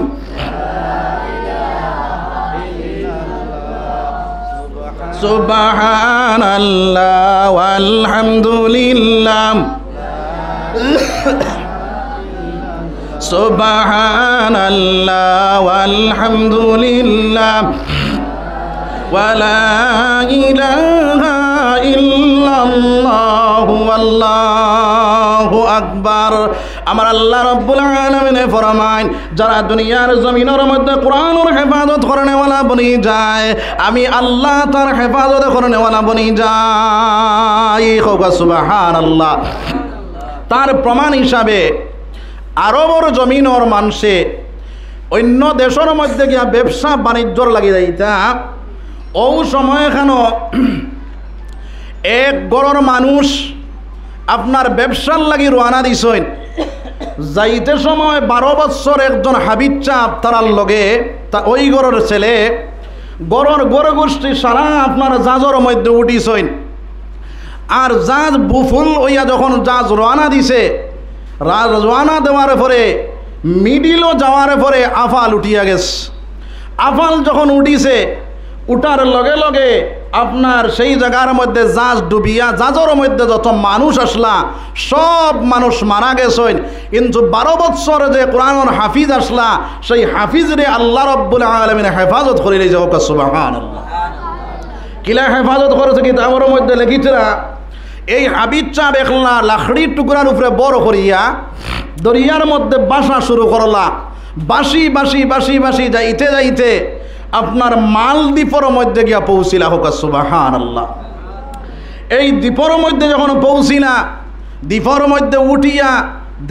সুবহানাল্লাহ ওয়ালহামদুলিল্লাহ। সুবহানাল্লাহ ওয়ালহামদুলিল্লাহ ওয়ালা ইলাহা ইল্লাল্লাহু আল্লাহু আকবার। আমার আল্লাহ রাব্বুল আলামিন ফরমায়, যারা দুনিয়ার জমিনের মধ্যে কোরআনের হেফাজত করনেওয়ালা বনি যায়, আমি আল্লাহ তার হেফাজত করনেওয়ালা বনি যাই। সুবহানাল্লাহ। তার প্রমাণ হিসাবে আরবর জমিনের মানুষে অন্য দেশের মধ্যে গিয়া ব্যবসা বাণিজ্যর লাগি যাইতা, ও সময় এখানে এক গড়র মানুষ আপনার ব্যবসার লাগি রওনা দিছেন। যাইতে সময় 12 বছর একজন হাবিব চাপ তারার লগে, তা ওই গড়ের ছেলে গড়ের গড় গোষ্ঠী সারা আপনার জাজর মধ্যে উঠিছেন। আর জাজ বুফুল হইয়া যখন জাজ রওনা দিছে, রওনা দেওয়ার পরে মিডিলও যাওয়ার পরে আফাল উঠিয়া গেছে। আফাল যখন উঠিছে, উঠার লগে লগে আপনার সেই জায়গার মধ্যে জাজ ডুবিয়া, জাজর মধ্যে যত মানুষ আসলা সব মানুষ মারা গেছেন। কিন্তু 12 বছর যে কোরআনের হাফিজ আসলা, সেই হাফিজরে আল্লাহ রাব্বুল আলামিন হেফাজত করে লইছে। সুবহানাল্লাহ। কিলা হেফাজত করেছে কিতাবের মধ্যে লিখিতরা, এই হাবিব চাপ একলা লাখড়ির টুকরার উপরে বড় করিয়া দরিয়ার মধ্যে বাসা শুরু করলা। বাসি বাসি বাসি বাসি যাইতে যাইতে আপনার মালদ্বীপের মধ্যে গিয়া পৌঁছিলা। হোক সুবহানাল্লাহ। এই দ্বীপের মধ্যে যখন পৌঁছিনা, দ্বীপের মধ্যে উঠিয়া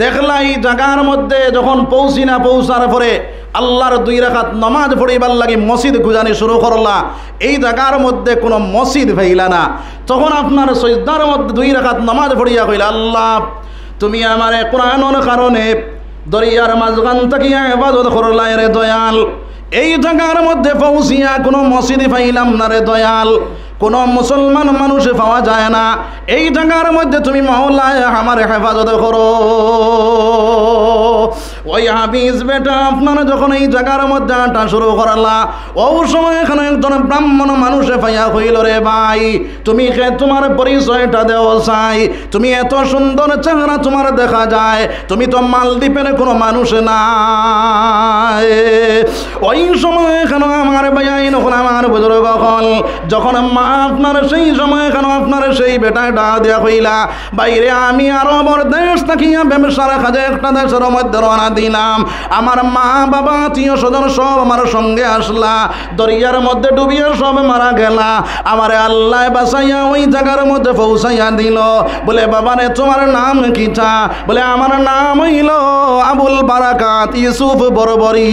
দেখলা এই জায়গার মধ্যে যখন পৌঁছার পরে আল্লাহর 2 রাকাত নামাজ পড়িবার লাগি মসজিদ খুঁজানি শুরু করলা। এই জায়গার মধ্যে কোনো মসজিদ পাইলা না। তখন আপনার সিজদার মধ্যে 2 রাকাত নামাজ পড়িয়া কইলা, আল্লাহ তুমি আমারে কোরআনের কারণে দরিয়ার মাঝখান থাকিয়া ইবাদত করলা রে দয়াল। এই জায়গার মধ্যে পৌঁছিয়া কোনো মসজিদ পাইলাম না রে দয়াল, কোনো মুসলমান মানুষ পাওয়া যায় না। এই জায়গার মধ্যে তুমি মাওলা আমার হেফাজত করো। ওই হাফিজ বেটা আপনারা যখন এই জায়গার মধ্যে আটা শুরু করলা, ও সময় এখানে একজন ব্রাহ্মণ মানুষে পাইয়া হইল, রে ভাই তুমি তোমার পরিচয়টা দেও চাই, তুমি এত সুন্দর চেহারা তোমার দেখা যায়, তুমি তো মালদ্বীপের কোনো মানুষ না। ওই সময় এখানে আমার ভাই নখন আমার বুজুর্গ হল, যখন মা আপনার সেই সময় কেন আপনার সেই বেটাটা দেওয়া হইলা, বাইরে আমি আরবর দেশ থাকিয়া ব্যবসার কাজে একটা দেশের মধ্যে রওনা দিলাম, আমার মা বাবা আত্মীয় স্বজন সব আমার সঙ্গে আসলা, দরিয়ার মধ্যে ডুবিয়ে সব মারা গেলা, আমারে আল্লাহ বাঁচাইয়া ওই জায়গার মধ্যে পৌঁছাইয়া দিল। বলে বাবারে তোমার নাম কিটা? বলে আমার নাম হইল আবুল বারাকাত ইউসুফ বরবরি।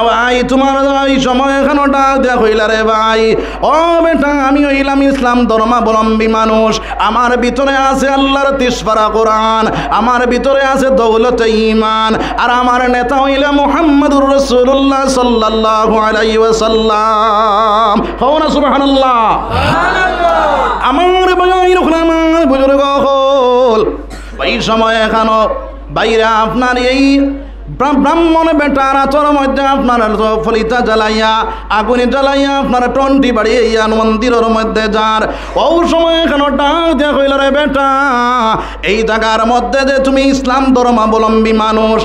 ভাই তোমার এই সময় এখানে ডাক দেয়া হইলা রে ভাই, ও বেটা আমি হইলাম ইসলাম ধর্মাবলম্বী মানুষ, আমার ভিতরে আছে আল্লাহর 30 পারা কোরআন, আমার ভিতরে আছে দৌলতে ঈমান, আর আমার নেতা হইলা মুহাম্মদুর রাসূলুল্লাহ সাল্লাল্লাহু আলাইহি ওয়াসাল্লাম। হও না সুবহানাল্লাহ। আমার ভাইয়ের আমার বুজুর্গ হল এই সময় এখানো বাইরে আপনার এই ব্রাহ্মণ বেটার আচর মধ্যে আপনার ফলিতা জ্বালাইয়া আগুনে জ্বালাইয়া আপনার টন্টি বাড়িয়া মন্দিরের মধ্যে যার ও সময় কেন ডাক দেয়া হইল রে বেটা, এই জায়গার মধ্যে যে তুমি ইসলাম ধর্মাবলম্বী মানুষ,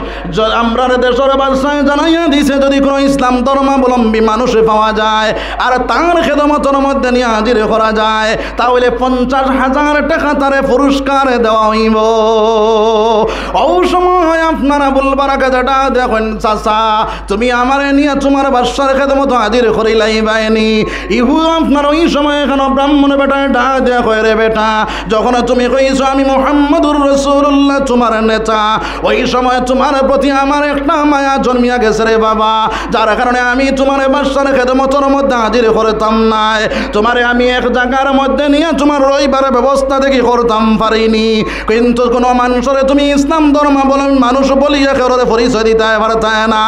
আমরা দেশের বাদশাহ জানাইয়া দিছে যদি কোনো ইসলাম ধর্মাবলম্বী মানুষ পাওয়া যায় আর তার খেদমতের মধ্যে নিয়ে হাজির করা যায় তাহলে 50,000 টাকা তারে পুরস্কার দেওয়া হইব। ও সময় আপনারা বলবার যেটা দেখেন চাচা তুমি আমারে নিয়ে তোমার বাদশার খেদমত হাজির করিলাই বাইনি, ইহু আপনার ওই সময় এখানে ব্রাহ্মণ বেটা ডাক দেয়া কয় রে বেটা, যখন তুমি কইছো আমি মুহাম্মদুর রাসূলুল্লাহ তোমার নেতা, ওই সময় তোমার প্রতি আমার একটা মায়া জন্মিয়া গেছে রে বাবা, যার কারণে আমি তোমার বাদশার খেদমতের মধ্যে হাজির করতাম না, তোমারে আমি এক জায়গার মধ্যে নিয়ে তোমার রইবার ব্যবস্থা দেখি করতাম পারিনি, কিন্তু কোনো মানুষের তুমি ইসলাম ধর্মাবলম্বী মানুষ বলিয়া কেউ পরিচয় দিতে পারতে না।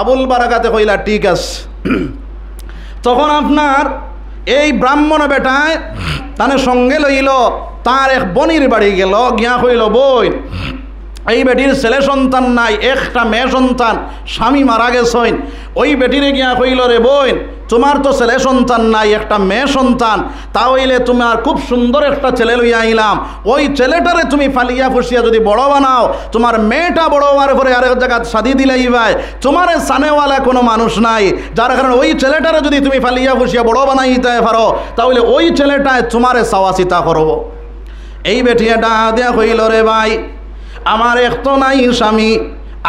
আবুল বারাকাতে কইলা ঠিক আছে। তখন আপনার এই ব্রাহ্মণ বেটায় তার সঙ্গে লইল, তার এক বনির বাড়ি গেল, গিয়া কইল বই এই বেটির ছেলে সন্তান নাই, একটা মেয়ে সন্তান, স্বামী মারা গেছেন, ওই বেটিরে গিয়া কইল রে বোন তোমার তো ছেলে সন্তান নাই, একটা মেয়ে সন্তান, তা হইলে তোমার খুব সুন্দর একটা ছেলে লইয়া আইলাম, ওই ছেলেটারে তুমি ফালিয়া ফুসিয়া যদি বড় বানাও, তোমার মেয়েটা বড় হওয়ার পরে আরেক জায়গা শাদি দিলেই ভাই তোমার সানেওয়ালা কোনো মানুষ নাই, যার কারণে ওই ছেলেটারে যদি তুমি ফালিয়া ফুসিয়া বড় বানাইতে পারো তাহলে ওই ছেলেটায় তোমারে সাওয়াসিতা করব। এই বেটিয়াটা দেয়া কইল রে ভাই আমার এক তো নাই স্বামী,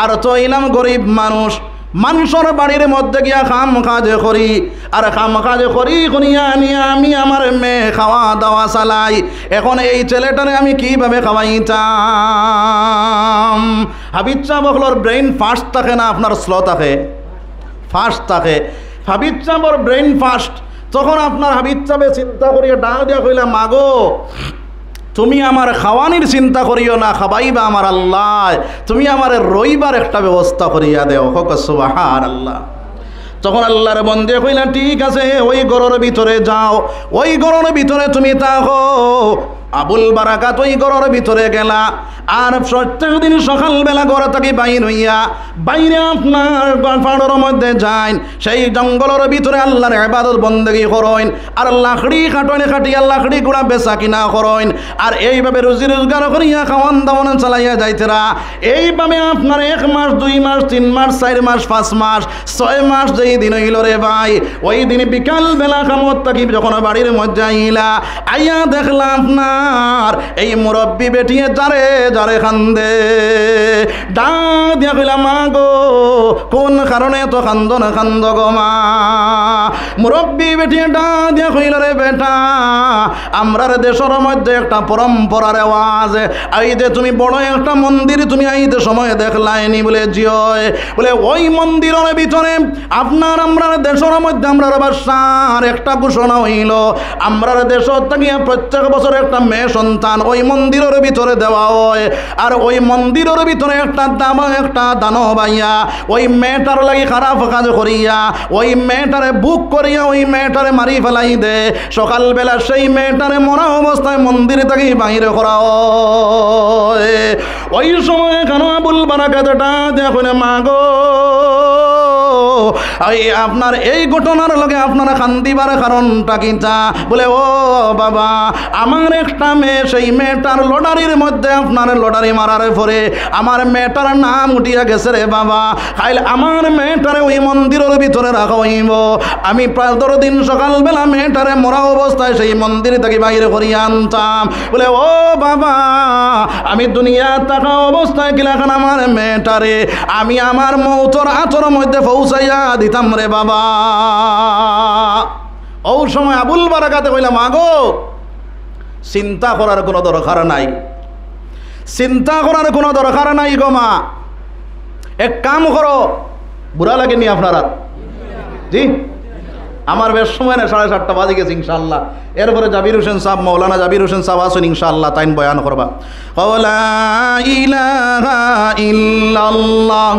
আর তো ইলাম গরিব মানুষ, মানুষের বাড়ির মধ্যে গিয়া খাম কাজে করি, আর খাম কাজে করি করিয়া নিয়ে আমি আমার মেয়ে খাওয়া দাওয়া চালাই, এখন এই ছেলেটারে আমি কিভাবে খাওয়াইতাম? হাবিব সাহেবর ব্রেইন ফাস্ট থাকে না আপনার স্লো থাকে? ফাস্ট থাকে। হাবিব সাহেবর ব্রেইন ফাস্ট, তখন আপনার হাবিব সাহেবে চিন্তা করিয়া ডাক দিয়া কইলা মাগো তুমি আমার খাওয়ানির চিন্তা করিও না, খাবাইবা আমার আল্লাহ, তুমি আমার রইবার একটা ব্যবস্থা করিয়া দেও। হোক সুবহানাল্লাহ। তখন আল্লাহর বন্দে কইলা ঠিক আছে ওই ঘরের ভিতরে যাও, ওই ঘরের ভিতরে তুমি থাকো। আবুল বারাকাত ওই ঘরের ভিতরে গেলা, আর প্রত্যেক দিন সকালবেলা ঘরে থাকি বাইর হইয়া বাইরে আপনার পাহাড়ের মধ্যে যাইন, সেই জঙ্গলের ভিতরে আল্লাহর ইবাদত বন্দেগী করেন, আর লাকড়ি কাটনে কাটিয়া লাকড়ি গুড়া বেচা কিনা করেন, আর এইভাবে রুজি রোজগার করিয়া খাওয়ান দাওয়ান চালাইয়া যাইতেরা। এইভাবে আপনার 1 মাস 2 মাস 3 মাস 4 মাস 5 মাস 6 মাস যেই দিন হইল রে ভাই, ওই দিন বিকাল বেলা কামত থাকি যখন বাড়ির মধ্যে আইলা, আইয়া দেখলাম আপনার এই মুরব্বী বেটিয়ে যারে যারে খান্দে, ডাক দিয়া কইলা মা গো কোন কারণে তো কান্দ না কান্দ গো মা? মুরব্বী বেটিয়ে ডাক দিয়া কইল রে বেটা আমরার দেশের মধ্যে একটা পরম্পরার রেওয়াজ, এই যে তুমি বড় একটা মন্দির তুমি আইতে সময় দেখলাইনি বলে জিয়, বলে ওই মন্দিরের ভিতরে আপনার আমরার দেশের মধ্যে আমরার বাদশার একটা ঘোষণা হইল, আমরার দেশের থেকে প্রত্যেক বছর একটা মেয়ে সন্তান ওই মন্দিরের ভিতরে দেওয়া হয়, আর ওই মন্দিরের ভিতরে একটা দানব বাইয়া ওই মেয়েটার লাগি খারাপ কাজ করিয়া ওই মেয়েটারে বুক করিয়া ওই মেয়েটারে মারি ফেলাই দে, সকালবেলা সেই মেয়েটারে মরা অবস্থায় মন্দির থেকে বাইরে করা হয়। ওই সময় কেন আবুল বারাকাতটা দেখুন মা গো আপনার এই ঘটনার লগে আপনারা কান্দিবার কারণটা কিতা? বলে ও বাবা, আমার একটা মেয়ে, সেই মেয়েটার লটারির মধ্যে আপনার লটারি মারার পরে আমার মেয়েটার নাম উঠিয়া গেছে রে বাবা। খাইলে আমার মেয়েটারে ওই মন্দিরের ভিতরে রাখা হইব। আমি প্রায় 10 দিন সকালবেলা মেয়েটারে মরা অবস্থায় সেই মন্দির থেকে বাইরে করিয়া আনতাম। বলে ও বাবা, আমি দুনিয়া থাকা অবস্থায় গেলাখান আমার মেয়েটারে আমি আমার মৌতর আচর মধ্যে পৌঁছাইয়া দিতাম রে বাবা। ও সময় আবুল বারাকাতে কইলাম, আগো চিন্তা করার কোনো দরকার নাই, চিন্তা করার কোনো দরকার নাই গো মা। এক কাম করো, বুড়া লাগেনি আপনারা? জি, আমার বেশ সময় না, 7:30 বাজে গেছে ইনশাআল্লাহ। এরপরে জাবির হোসেন সাহেব, মৌলানা জাবির হোসেন সাহেব আসুন ইনশাআল্লাহ, তাইন বয়ান করবা। লা ইলাহা ইল্লাল্লাহ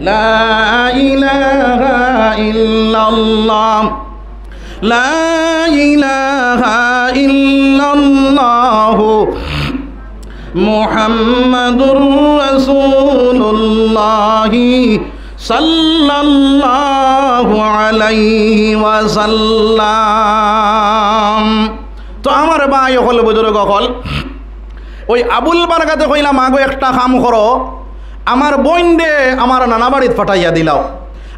লা ইলাহা ইল্লাল্লাহ লা ইলাহা ইল্লাল্লাহ মুহাম্মাদুর রাসূলুল্লাহ সাল্লাল্লাহু আলাইহি ওয়াসাল্লাম। তো আমার ভাই হল, বুজুর্গ হল, ওই আবুল বারাকাতে কইলাম, আগো একটা কাম করো, আমার বোন দে আমার নানা বাড়িত পাঠাইয়া দিলাও।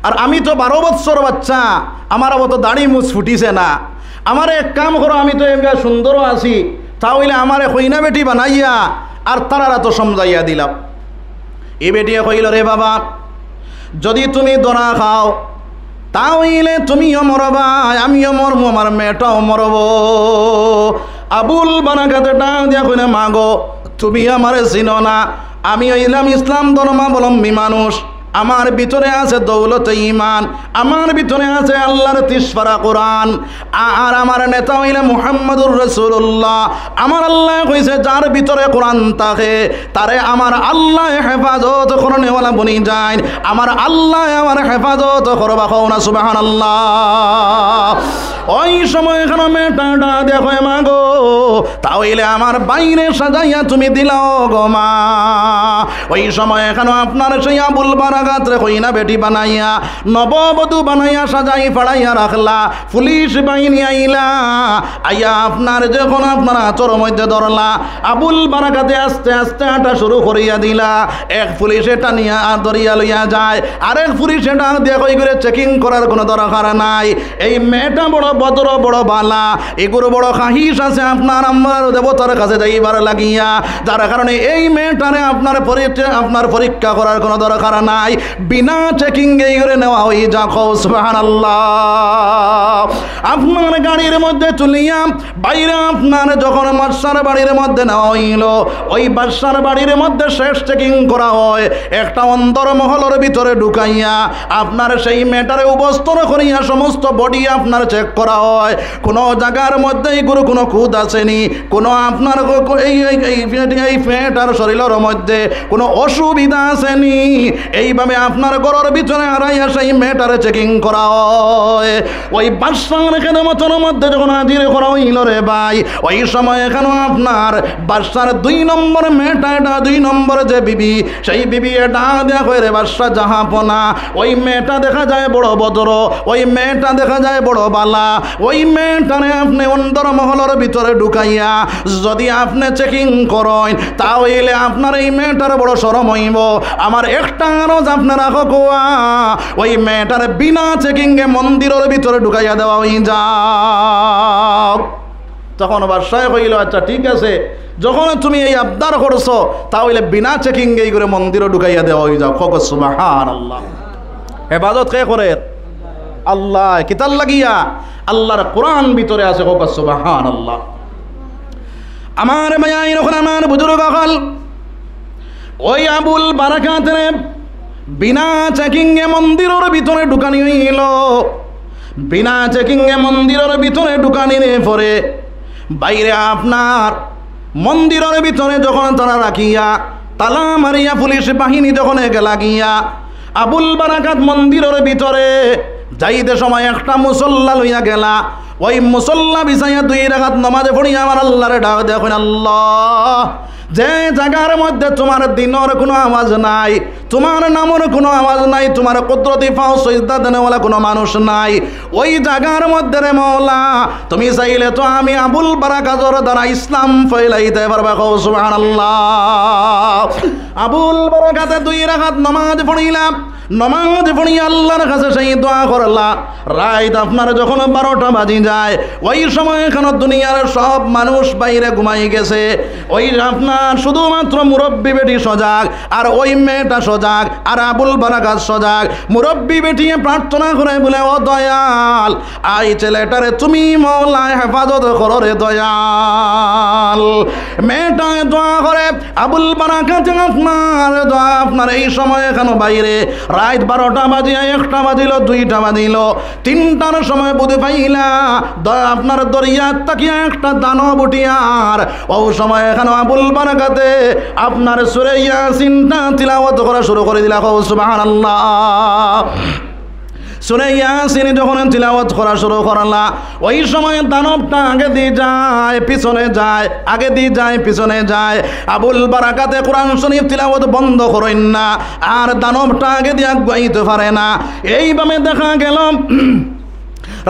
আর আমি তো 12 বৎসর বাচ্চা, আমার অত দাড়ি মুছ ফুটিছে না। আমার এক কাম করো, আমি তো এমনি সুন্দরও আছি, তাহলে আমার কইনা বেটি বানাইয়া আর তারা তো সমঝাইয়া দিলাম। এই বেটিয়ে কইল, রে বাবা, যদি তুমি দরা খাও তাহলে তুমিও মরবা, আমিও মরবো, আমার মেয়েটাও মরব। আবুল বারাকাতে ডাক দিয়া কইনা, মাগো তুমি আমারে চিনো না, আমি হইলাম ইসলাম ধর্মাবলম্বী মানুষ। আমার ভিতরে আছে দৌলতে ইমান, আমার ভিতরে আছে আল্লাহর 30 পারা কোরআন, আর আমার নেতা হইলে মুহাম্মদুর রাসূলুল্লাহ। আমার আল্লাহ কইছে, যার ভিতরে কোরআন থাকে তারে আমার আল্লাহ হেফাজত করনেওয়ালা বনি যায়। আমার আল্লাহ আমার হেফাজত করবা, কও না সুবহানাল্লাহ। ওই সময় এখানে মেয়েটা দেখো, মাগো তাহলে আমার বাইরে সাজাইয়া তুমি দিলাও গো মা। ওই সময় এখানে আপনার সেই আবুল বারাকাতে কইনা বেটি বানাইয়া, নববধূ বানাইয়া সাজাই ফাড়াইয়া রাখলা। পুলিশ বাহিনী আইলা, আইয়া আপনার যখন আপনার আচর মধ্যে ধরলা, আবুল বারাকাতে আস্তে আস্তে হাঁটা শুরু করিয়া দিলা। এক পুলিশে টানিয়া ধরিয়া লইয়া যায়, আরেক পুলিশে ডাক দিয়া কই করে চেকিং করার কোনো দরকার নাই। এই মেয়েটা বড় ভদ্র, বড় বালা, এগুলো বড় খাহিস আছে আপনার আমার দেবতার কাছে যাইবার লাগিয়া, যার কারণে এই মেয়েটারে আপনার পরীক্ষা করার কোনো দরকার নাই, বিনা চেকিং এই করে নেওয়া হয়ে যাও। সুবহানাল্লাহ। আপনার গাড়ির মধ্যে তুলিয়া বাইরে আপনার যখন বাদশার বাড়ির মধ্যে নেওয়া হইল, ওই বাদশার বাড়ির মধ্যে শেষ চেকিং করা হয়। একটা অন্দর মহলের ভিতরে ঢুকাইয়া আপনার সেই মেয়েটারে উপস্তর করিয়া সমস্ত বডি আপনার চেক করা হয়। কোনো জায়গার মধ্যে এগুলো কোনো খুদ আসেনি, কোনো আপনার এই পেটার শরীরের মধ্যে কোনো অসুবিধা আসেনি। এইভাবে আপনার ঘরের ভিতরে হারাইয়া সেই মেয়েটারে চেকিং করা হয়। ওই বাদশার খেদমতের মধ্যে যখন হাজির করা হইল রে ভাই, ওই সময় এখানে আপনার বাদশার 2 নম্বর মেয়েটা, এটা 2 নম্বরে যে বিবি, সেই বিবি এটা দেয়া হয় রে বাদশা জাহাপনা। ওই মেয়েটা দেখা যায় বড় ভদ্র, ওই মেয়েটা দেখা যায় বড় বালা। ওই মেয়েটারে আপনি অন্দর মহলের ভিতরে ঢুকাইয়া যদি আপনি চেকিং করেন, তাহলে আপনার এই মেয়েটার বড় শরম হইব। আমার একটা আরজ আপনারা কোয়া, ওই মেয়েটারে বিনা চেকিংয়ে মন্দিরের ভিতরে ঢুকাইয়া দেওয়া হয়ে যাও। তখন বাদশাহ কইল, আচ্ছা ঠিক আছে, যখন তুমি এই আবদার করছো তাহলে বিনা চেকিং এই করে মন্দিরে ঢুকাইয়া দেওয়া হয়ে যাও। খোক সুবহানাল্লাহ। হেফাজত কে করে? আল্লাহ। কিতাল লাগিয়া? আল্লাহর কোরআন ভিতরে আছে। খোক সুবহানাল্লাহ। আমার মায়া এরকম আমার বুজুর্গ হল, ওই আবুল বারাকাতে বিনা চেকিংয়ে মন্দিরের ভিতরে ঢুকানি হইল। বিনা চেকিংয়ে মন্দিরের ভিতরে ঢুকানির পরে বাইরে আপনার মন্দিরের ভিতরে যখন তারা রাখিয়া তালা মারিয়া পুলিশ বাহিনী যখন গেলা গিয়া, আবুল বারাকাত মন্দিরের ভিতরে যাইতে সময় একটা মুসল্লা লইয়া গেলা। ওই মুসল্লা বিছাইয়া 2 রাকাত নামাজে পড়িয়া আমার আল্লাহরে ডাক দেখেন, আল্লাহ যে জায়গার মধ্যে তোমার দিনের কোনো আওয়াজ নাই, তোমার নামের কোনো আওয়াজ নাই, তোমার কুদরতি পাও সজদা দেনেওয়ালা কোনো মানুষ নাই, ওই জায়গার মধ্যে রে মওলা তুমি চাইলে তো আমি আবুল বারাকাতর দ্বারা ইসলাম ফেলাইতে পারবা। কও সুবহানাল্লাহ। আবুল বারাকাতে 2 রাকাত নামাজ পড়িলাম, নামাজ পড়িয়া আল্লাহর কাছে সেই দোয়া করলা। রাত আপনার যখন 12টা বাজি যায়, ওই সময় এখানে দুনিয়ার সব মানুষ বাইরে ঘুমাই গেছে, ওই আপনার শুধুমাত্র মুরব্বী বেটি সজাগ, আর ওই মেয়েটা সজাগ, আর আবুল বারাকাত সজাগ। মুরব্বী বেটিয়ে প্রার্থনা করে বলে, ও দয়াল, আই ছেলেটারে তুমি মওলা হেফাজত করো রে দয়াল। মেয়েটায় দোয়া করে, আবুল বারাকাত আপনার দোয়া আপনার এই সময় এখানে বাইরে রাত 12টা বাজিয়া 1টা বাজিল, 2টা বাজিল, 3টার সময় বুঝে পাইলা আপনার দরিয়া তাকিয়া একটা দানব উঠিয়ার। ও সময় এখানে আবুল বারাকাতে আপনার সূরা ইয়াসিনটা তিলাওয়াত করা শুরু করে দিলা। সুবহানাল্লাহ। সূরা ইয়াসিন যখন তিলাওয়াত করা শুরু করলা, ওই সময় দানবটা আগে দিয়ে যায় পিছনে যায়, আগে দিয়ে যায় পিছনে যায়। আবুল বারাকাতে কোরআন শরীফ তিলাওয়াত বন্ধ করেন না, আর দানবটা আগে দিয়ে গাইতে পারে না। এইভাবে দেখা গেল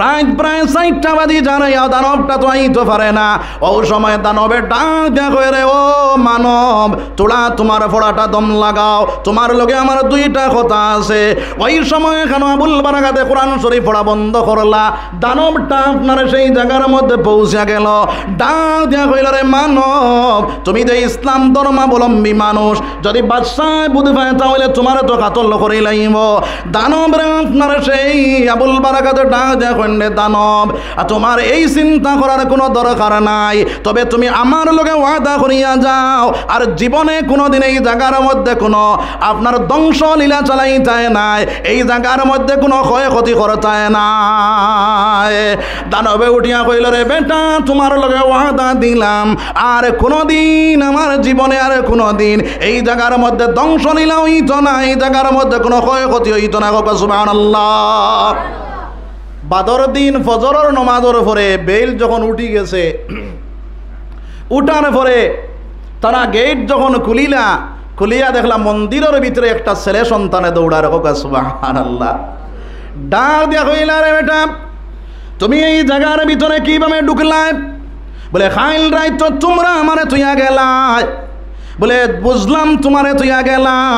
রাত প্রায় 4টা বাজি জানাই, দানবটা তো আইতে পারে না। ও সময় দানবের ডাক দেখো, রে ও মানব, তোরা তোমার ফোড়াটা দম লাগাও, তোমার লগে আমার 2টা কথা আছে। ওই সময় কেন আবুল বারাকাতে কোরআন শরীফ পড়া বন্ধ করলা, দানবটা আপনার সেই জায়গার মধ্যে পৌঁছে গেল। ডাক দিয়া কইল, রে মানব, তুমি যে ইসলাম ধর্মাবলম্বী মানুষ, যদি বাদশাহ বুঝে পায় তাহলে তোমার তো কাতল করে লাইব। দানব রে আপনার সেই আবুল বারাকাতে ডাক দিয়া দানব, তোমার এই চিন্তা করার কোনো দরকার নাই, তবে তুমি আমার লগে ওয়াদা করিয়া যাও, আর জীবনে কোনোদিন এই জায়গার মধ্যে কোনো আপনার ধ্বংস লীলা চালাই যায় নাই, এই জায়গার মধ্যে কোনো ক্ষয়ক্ষতি করতায় নাই। দানবে উঠিয়া কইল, রে বেটা, তোমার লগে ওয়াদা দিলাম, আর কোনোদিন আমার জীবনে আর কোনোদিন এই জায়গার মধ্যে ধ্বংস লীলা হইত না, এই জায়গার মধ্যে কোনো ক্ষয়ক্ষতি হইত না। সুবহানাল্লাহ। বাদর দিন ফজরের নমাজের পরে বেল যখন উঠি গেছে, উঠার পরে তারা গেট যখন খুলিয়া দেখলাম মন্দিরের ভিতরে একটা ছেলে সন্তানে দৌড়ার। সুবহানাল্লাহ। ডাক দিয়া কইলা, রে বেটা, তুমি এই জায়গার ভিতরে কিভাবে ঢুকলাই? বলে, খাইল রাইত তো তোমরা আমারে তুইয়া গেলাই। বলে, বুঝলাম তোমারে তুইয়া গেলাম,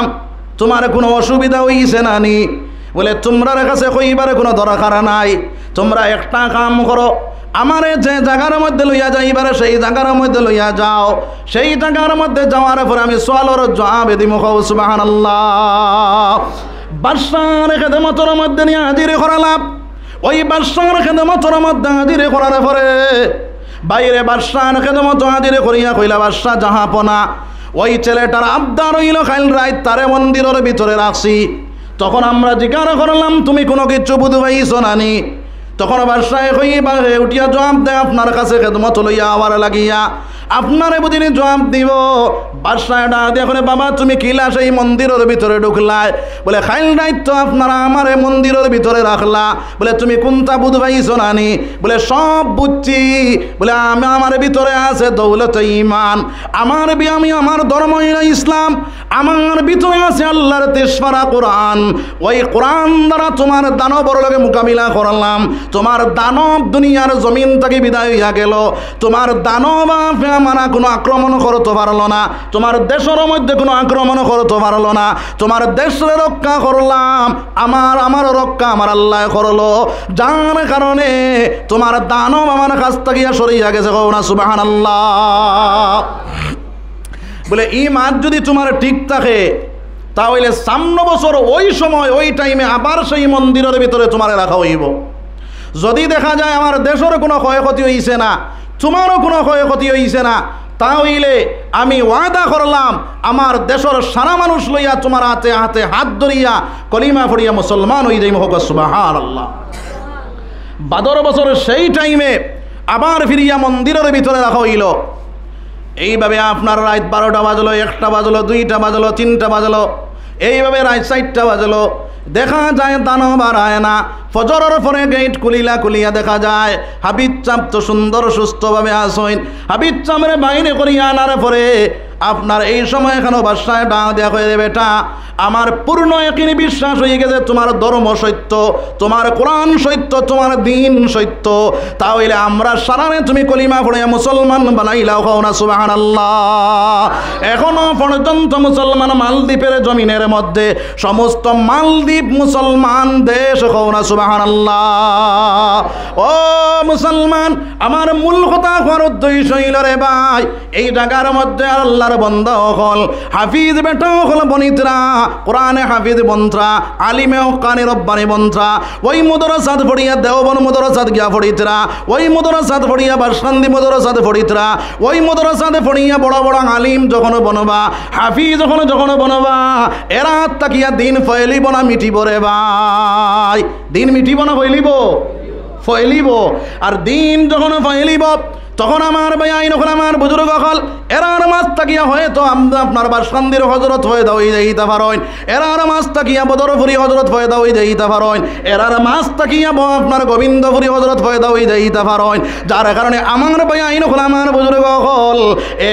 তোমার কোনো অসুবিধা হইছে না নি? বলে, তোমরা কাছে কইবার কোনো দরকার নাই, তোমরা একটা কাম করো, আমারে যে জায়গার মধ্যে লইয়া যাইবার সেই জায়গার মধ্যে লইয়া যাও, সেই জায়গার মধ্যে যাওয়ার পরে আমি সোয়ালোর জবাব দিমু। সুবহানাল্লাহ। বাদশার খেদমতের মধ্যে নিয়ে হাজির করালাম। ওই বাদশার খেদমতের মধ্যে হাজির করার পরে বাইরে বাদশার খেদমত হাজির করিয়া কইলা, বাদশা জাহাপনা, ওই ছেলেটার আবদার হইল খাইল রাত তারে মন্দিরের ভিতরে রাখছি। তখন আমরা জিজ্ঞাসা করলাম, তুমি কোনো কিছু বুঝ পাইছো নানি? তখন বাদশাহ উঠিয়া জবাব দেয়, আপনার কাছে খেদমত লইয়া আবার লাগিয়া আপনারে বুঝিনি জবাব দিব। বাদশাহ ডাক দিয়া করে, বাবা, তুমি কিলা সেই মন্দিরের ভিতরে ঢুকলাই? বলে, খাইল দায়িত্ব আপনারা আমার মন্দিরের ভিতরে রাখলা। বলে, তুমি কোনটা বুঝ পাইছো নানি? বলে, সব বুঝছি। বলে, আমার ভিতরে আছে দৌলত ইমান, আমার ধর্ম ইসলাম, আমার ভিতরে আছে আল্লাহর 23 কোরআন। ওই কোরআন দ্বারা তোমার দানবর লগে মোকাবিলা করলাম। তোমার দানব দুনিয়ার জমিন থেকে বিদায় হইয়া গেল, তোমার দানব আমার কোনো আক্রমণ করতে পারলো না, তোমার দেশের মধ্যে কোনো আক্রমণ করতে পারলো না, তোমার দেশের রক্ষা করলাম, আমার রক্ষা আমার আল্লাহ করলো, যার কারণে তোমার দানব আমার কাছ থেকে সরিয়া গেছে। না সুবহানাল্লাহ। বলে, ঈমান যদি তোমার ঠিক থাকে তাহলে ৫৬ বছর ওই সময় ওই টাইমে আবার সেই মন্দিরের ভিতরে তোমার রাখা হইব। যদি দেখা যায় আমার দেশের কোনো ক্ষয়ক্ষতি হইছে না, তোমারও কোনো ক্ষয়ক্ষতি হইছে না, তাহলে আমি ওয়াদা করলাম আমার দেশের সারা মানুষ লইয়া তোমার হাতে হাতে হাত ধরিয়া কলিমা পড়িয়া মুসলমান হয়ে যাই। হোক সুবহানাল্লাহ। ১২ বছরের সেই টাইমে আবার ফিরিয়া মন্দিরের ভিতরে রাখা হইল। এইভাবে আপনার রাত ১২টা বাজলো, 1টা বাজলো, 2টা বাজলো, 3টা বাজলো, এইভাবে রাত 4টা বাজলো। দেখা যায় দানব আর আয় না। ফজরের পরে গেট খুলিয়া দেখা যায় হাবিব চাপ তো সুন্দর সুস্থভাবে আসইন। হাবিব চামরে বাইরে করিয়া আনার পরে আপনার এই সময় এখানে বাদশায় ডাক দেয়া হয়ে যাবে, বেটা আমার পূর্ণ একই বিশ্বাস হয়ে গেছে তোমার ধর্ম সত্য, তোমার কোরআন সত্য, তোমার দিন সত্য, তাহলে আমরা সারানে তুমি কলিমা পড়ে মুসলমান বানাইলাও, খাও না সুবহানাল্লাহ। এখনো পর্যন্ত মুসলমান মালদ্বীপের জমিনের মধ্যে সমস্ত মালদ্বীপ মুসলমান দেশ, খাও না সুবহানাল্লাহ। ও মুসলমান, আমার মূল কথা হওয়ার উদ্দেশ্য হইল রে ভাই, এই জায়গার মধ্যে আল্লাহর বান্দা হল, হাফিজ বেটা হল, বনিতরা কোরআনে হাফিজ বন্ত্রা, আলিমে কানে রব্বানি বন্ত্রা, ওই মাদ্রাসাত পড়িয়া দেওবন মাদ্রাসাত গিয়া পড়িতরা, ওই মাদ্রাসাত পড়িয়া বাসকান্দি মাদ্রাসাত পড়িতরা, ওই মাদ্রাসাতে পড়িয়া বড় বড় আলিম যখন বনবা, হাফিজ যখন বনবা, এরা তাকিয়া দিন ফয়লিব না মিটিব রে ভাই? দিন মিটিব না ফয়লিব? আর দিন যখন ফয়লিব তখন আমার ভাই আইন হল, আমার বুজুর্গ হল, এরার মাছ তাকিয়া হয়তো আপনার বাসকান্দির হজরত হয়ে দাও যাইতে পারেন, এরার মাছ তাকিয়া বদরপুরি হজরত হয়ে দাও যাইতে পারেন, এরার মাছ তাকিয়া আপনার গোবিন্দপুরি হজরত হয়ে দাও যাইতে পারেন। যার কারণে আমার ভাই আইন হল, আমার বুজুর্গ হল,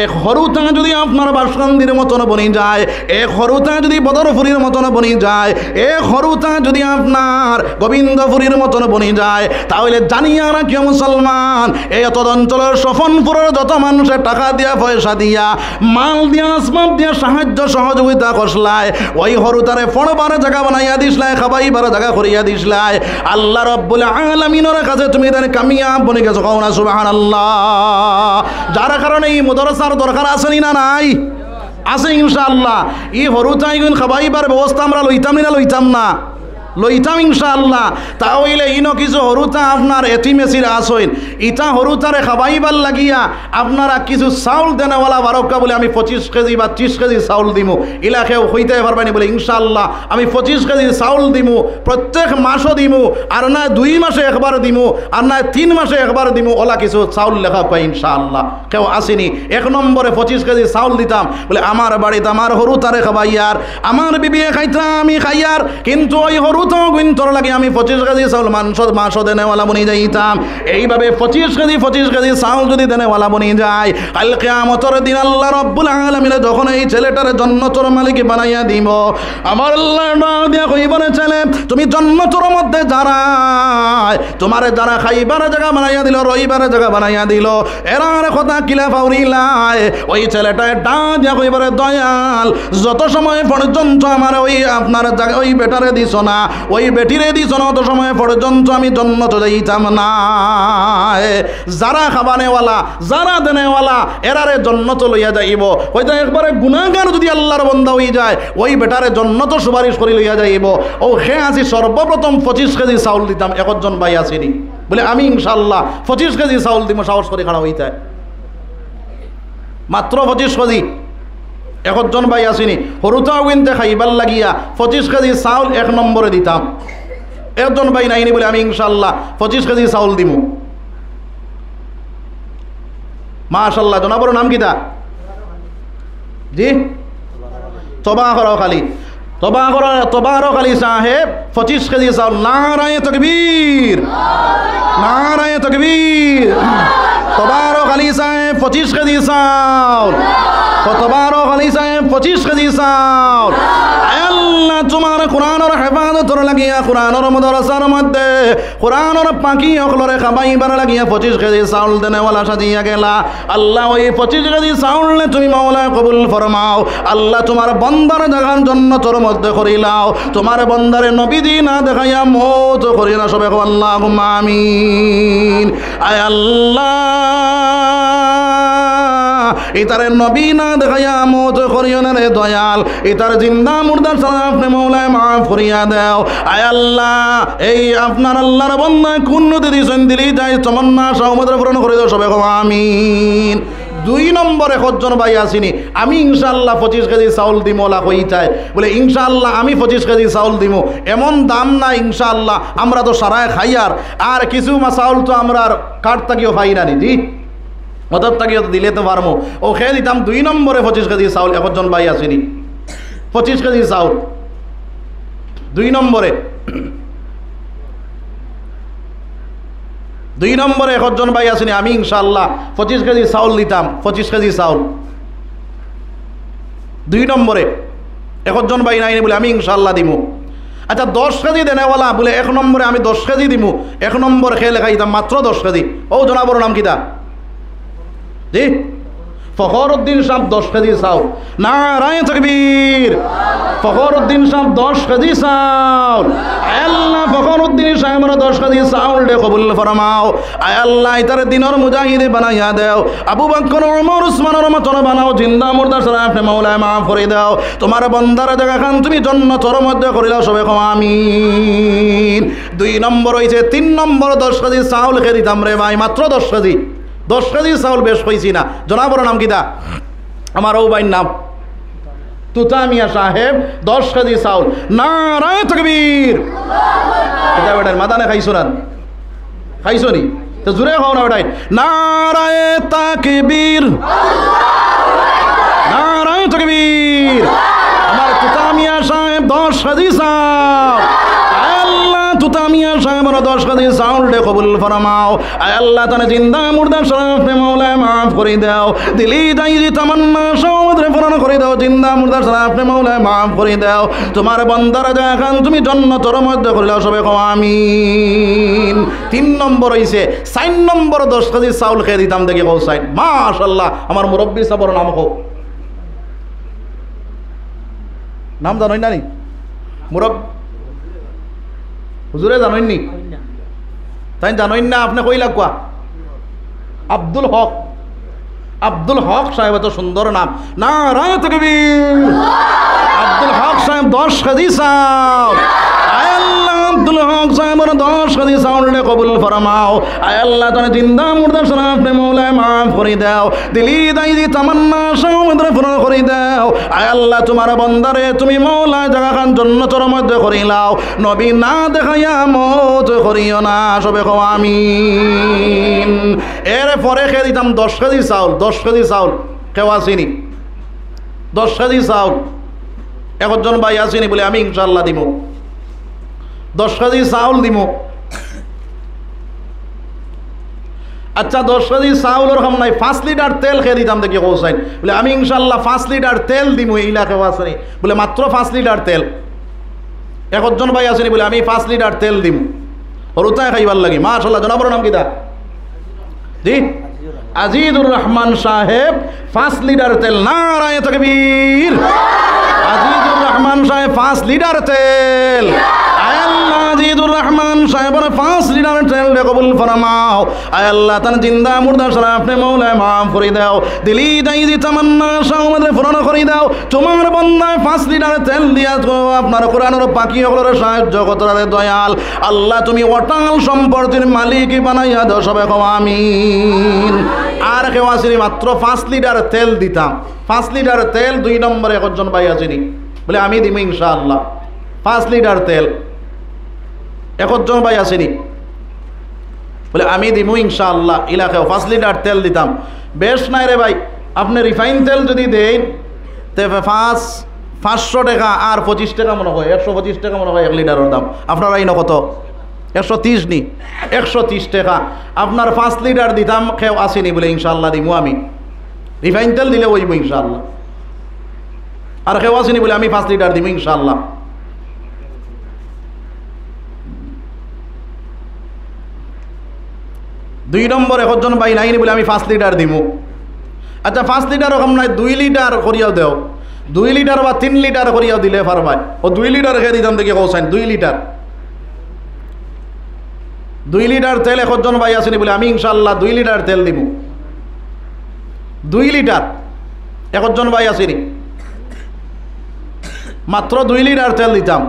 এক হরুতা যদি আপনার বাসকান্দির মতন বনি যায়, এক হরুতা যদি বদরপুরির মতন বনি যায়, এক হরুতা যদি আপনার গোবিন্দপুরীর মতন বনি যায়, তাহলে জানিয়া রাখিও মুসলমান, এই এত অঞ্চলের সফনপুরের যত মানুষের টাকা দিয়া পয়সা দিয়া মাল দিয়া আসবাব দিয়া সাহায্য সহযোগিতা করসলায়, ওই হরুতারে ফড়বার জায়গা বানাইয়া দিসলায়, খাবাইবার জায়গা করিয়া দিসলায়, আল্লাহ রব্বুল আলামিনের কাছে তুমি তার কামিয়াব বনে গেছো, কও না সুবহানাল্লাহ। যার কারণে এই মাদ্রাসার দরকার আছে না নাই? আছে ইনশাআল্লাহ। এই হরুতাই খাবাইবার ব্যবস্থা আমরা লইতাম না লইতাম ইনশাআল্লাহ। তাহলে ইনো কিছু হরুতা আপনার এটিমেসির আসইন, ইটা হরুতারে খাবাইবার লাগিয়া আপনারা কিছু চাউল দেনেওয়ালা বারকা বলে আমি 25 কেজি বা 30 কেজি চাউল দিমু, ইলাকেও হইতে পারবানি বলে ইনশাআল্লাহ আমি 25 কেজি চাউল দিমু, প্রত্যেক মাসও দিমু, আর না 2 মাসে একবার দিমু, আর না 3 মাসে একবার দিমু, ওলা কিছু চাউল লেখা পাই ইনশাআল্লাহ। কেউ আসেনি 1 নম্বরে 25 কেজি চাউল দিতাম বলে আমার বাড়িতে আমার হরুতারে খাবাইয়ার, আমার বিবিয়ে খাইতাম আমি খাইয়ার, কিন্তু ওই হরু গুন্তর লাগে আমি 25 কেজি চাউল মাংস দেনেওয়ালা বনি যাইতাম। এইভাবে 25 কেজি চাউল যদি দেনেওয়ালা বনি যায়, কাল কিয়ামতের দিন আল্লাহ রব্বুল আলামিন যখন এই ছেলেটার জান্নাতের মালিক বানাইয়া দিব, আমার আল্লাহ ডাক দিয়া কইবনে, ছেলে তুমি জান্নাতের মধ্যে তোমার যারা খাইবার জায়গা বানাইয়া দিল, রইবার জায়গা বানাইয়া দিল, এরার কথা কিলা ফাউরিলাই, ওই ছেলেটায় ডাক দিয়া কইবরে, দয়াল যত সময় পর্যন্ত আমার ওই আপনার ওই বেটারে দিছ না, ওই বেটিরে দিছ না, অত সময় পর্যন্ত আমি জান্নাতে যাইতাম না। যারা খাবানেওয়ালা, যারা দেনেওয়ালা, এরারে জান্নাতে লইয়া যাইব। হয়তো একবারে গুনাহগার যদি আল্লাহর বান্দা হয়ে যায়, ওই বেটারে জান্নাতে সুপারিশ করে লইয়া যাইব। ও সে আসি সর্বপ্রথম 25 কেজি চাউল দিতাম, একজন ভাই আসেনি বলে আমি ইনশাআল্লাহ 25 কেজি চাউল দিব, সাহস করে খাড়া হইতে মাত্র 25 কেজি। একজন ভাই আসেনি হরুতাও কিনতে খাইবার লাগিয়া 25 কেজি চাউল 1 নম্বরে দিতাম, একজন ভাই নাইনি বলে আমি ইনশাআল্লাহ 25 কেজি চাউল দিব। মাশাআল্লাহ। জনাবর নাম কিতা? জি তবা করো খালি, তবারক আলী সাহেব 25 কেজি চাউল। নারায়ে তাকবীর, নারায়ে তাকবীর। তবারক আলী সাহেব 25 কেজি চাউল, তবারক আলী সাহেব 25 কেজি চাউল। আল্লাহ তোমার কোরআনের হেফাজতর লাগিয়া, কোরআনের মাদ্রাসার মধ্যে কোরআনের পাখি অকলরে খাবাইবার লাগিয়া 25 কেজি চাউল দেনেওয়ালা সাজিয়া গেলা। আল্লাহ ওই 25 কেজি চাউল তুমি মাওলা কবুল ফরমাও। আল্লাহ তোমার বন্দার জাগার জন্য তোর মধ্যে করিলাও, তোমার বন্দারে নবীজি না দেখাইয়া মওত করি না। সবে আল্লাহুম্মা আমিন। আয় আল্লাহ ইতারে নবী না দেখাইয়া মওত করিও না রে দয়াল, ইতার জিন্দা মুর্দার সালাম আপনি মওলায় মাফ করিয়া দাও। আয় আল্লাহ এই আপনার আল্লাহর বান্দা কোন নদী দিছেন দিলি যাই তমন্না সহমদের পূরণ করে দাও। সবে আমিন। 2 নম্বরে কজন ভাই আসিনি আমি ইনশাআল্লাহ 25 কেজি চাউল দিমো, ওলা কইতায় বলে ইনশাআল্লাহ আমি 25 কেজি চাউল দিমো। এমন দাম না ইনশাআল্লাহ, আমরা তো সারায় খাইয়ার, আর কিছু চাউল তো আমরা কাঠ থাকিও খাই না জি, অতর থাকিও দিলে তো পারবো। ও খেয়ে দিতাম 2 নম্বরে 25 কেজি চাউল। একজন ভাই আসিনি 25 কেজি চাউল 2 নম্বরে, 2 নম্বরে একজন ভাই আসেনি আমি ইনশাআল্লাহ 25 কেজি চাউল দিতাম। 25 কেজি চাউল 2 নম্বরে একজন ভাই নাই বলে আমি ইনশাআল্লাহ দিমু। আচ্ছা 10 কেজি দেনেওয়ালা বলে 1 নম্বরে আমি 10 কেজি দিমু, 1 নম্বর খেয়ে লেখাইতাম মাত্র 10 কেজি। ও জনাবর নাম কিতা? জি ফখরুদ্দিন সাহেব 10 কেজি চাউল। নারায়ে তাকবীর। ফখরুদ্দিন সাহেব 10 কেজি চাউল। আল্লাহ ফখরুদ্দিন সাহেবের 10 কেজি চাউল দে কবুল ফরমাও। আয় আল্লাহ ইতার দিনের মুজাহিদে বানাইয়া দেও। আবু বকর ওমর উসমানের মতন বানাও। জিন্দা মুর্দা সারা আপনি মাওলায় মাফ করে দাও। তোমার বান্দার জায়গা খান তুমি জান্নাতের মধ্যে করে দাও। সবাই কও আমিন। 2 নম্বর হইছে 3 নম্বর 10 কেজি চাউল খেয়ে দিতাম রে ভাই, মাত্র 10 কেজি। 10 কেজি চাউল বেশ হয়েছি না। জনাবর নাম কিতা? আমার ও ভাইয়ের নাম তুতা মিয়া সাহেব 10 কেজি চাউল। নারায়ে তাকবীর। এটা বেটার মাদানে খাইছো না? খাইছো নি? তো জুড়ে খাও না বেটাই। নারায়ে তাকবীর, নারায়ে তাকবীর। আমার তুতা মিয়া সাহেব 10 কেজি চাউল। আল্লাহ তুতা মিয়া সাহেবের 10 কেজি চাউল দে কবুল ফরমাও। আয় আল্লাহ তানে জিন্দা মুর্দা শরফ মাওলায় মাফ করে দাও। দিলি দাইরি তামান্না সওদরে পূরণ করে দাও। জিন্দা মুর্দা শরফ মাওলায় মাফ করে দাও। তোমার বান্দার জায়গা তুমি জান্নাতের মধ্যে করে দাও। সবাই কও আমিন। 3 নম্বর হইছে 4 নম্বর 10 কেজি চাউল খেয়ে দিতাম দেখি কও সাইড। মাশাআল্লাহ। আমার মুরব্বী সাবর নাম কও। নাম জানোই না নি? মুরব্বী হুজুরে জানোই নি? তাই জানোই না? আপনি কই লাগবা? আব্দুল হক। আব্দুল হক সাহেব এত সুন্দর নাম। নারায়ে তাকবীর। আব্দুল হক সাহেব 10 কেজি চাউল। আয় আল্লাহ আব্দুল হক সাহেবের 10 কেজি চাউল কবুল ফরমাও। আয় আল্লাহ তানে জিন্দা মুর্দা শরফ মাওলায় মাফ করে দাও। দিলি দাইরি তামান্না সওদরে পূরণ করে দাও। আয় আল্লাহ তোমার বান্দারে তুমি মাওলায় জায়গা খান জান্নাতের মধ্যে করে লাও। নবী না দেখাইয়া মত করিও না। সবে কও আমিন। এর পরে খেয়ে দিতাম 10 কেজি চাউল। 10 কেজি চাউল কেউ আসেনি? 10 কেজি চাউল একজন ভাই আসেনি বলে আমি ইনশাআল্লাহ দিব। 10 কেজি চাউল দিব। আচ্ছা 10 কেজি চাউলের কম নাই 5 লিটার তেল খেয়ে দিতাম দেখি কৌসাইন বলে আমি ইনশাআল্লাহ 5 লিটার তেল দিব। এইলা কেউ আসেনি বলে মাত্র 5 লিটার তেল। একজন ভাই আসেনি বলে আমি 5 লিটার তেল দিব। হরুতায় খাইবার লাগি। মাশাআল্লাহ। জনাবর নাম কিতা? জি আজিজুর রহমান সাহেব 5 লিটার তেল। নারায়ে তাকবীর। আজিজুর রহমান সাহেব 5 লিটার তেল। আয় আল্লাহ আজিজুর রহমান সাহেবের 5 লিটার তেল দে কবুল ফরমাও। আয় আল্লাহ তান জিন্দা মুর্দা শরফ মাওলায় মাফ করে দাও। দিলি দাইরি তামান্না সওদরে পূরণ করে দাও। তোমার বান্দায় 5 লিটার তেল দিয়া আপনার কোরআনের পাখি হলরে সাহায্য করতে দয়াল আল্লাহ তুমি অটাল সম্পদের মালিক বানাইয়া দাও। সবাই কও আমিন। আর কেউ আসেনি মাত্র 5 লিটার তেল দিতাম। 5 লিটার তেল 2 নম্বরে একজন ভাই আসেনি বলে আমি দিব ইনশাআল্লাহ 5 লিটার তেল। একজন ভাই আসেনি বলে আমি দিব ইনশাআল্লাহ। ইলাকাও 5 লিটার তেল দিতাম। বেশ নাই রে ভাই। আপনি রিফাইন তেল যদি দেন তে 500 টাকা আর 25 টাকা মনে হয় 125 টাকা মনে হয় 1 লিটারের দাম। আপনার আইন কত? 130 নি 130 টাকা। আপনার 5 লিটার দিতাম কেউ আসেনি বলে ইনশাআল্লাহ দিব আমি। রিফাইন তেল দিলে ওইব ইনশাআল্লাহ। আর কেউ আসেনি বলে আমি 5 লিটার দিব ইনশাআল্লাহ। দুই নম্বর একজন ভাই নাইনি বলে আমি 5 লিটার দিব। আচ্ছা 5 লিটার রকম নাই 2 লিটার করিয়াও দেও। 2 লিটার বা 3 লিটার করিয়াও দিলে পারবাই। ও 2 লিটার খেয়ে দিতাম দেখি কৌসাইন 2 লিটার। 2 লিটার তেল একজন ভাই আসেনি বলে আমি ইনশাআল্লাহ 2 লিটার তেল দিব। 2 লিটার একজন ভাই আসেনি মাত্র 2 লিটার তেল দিতাম।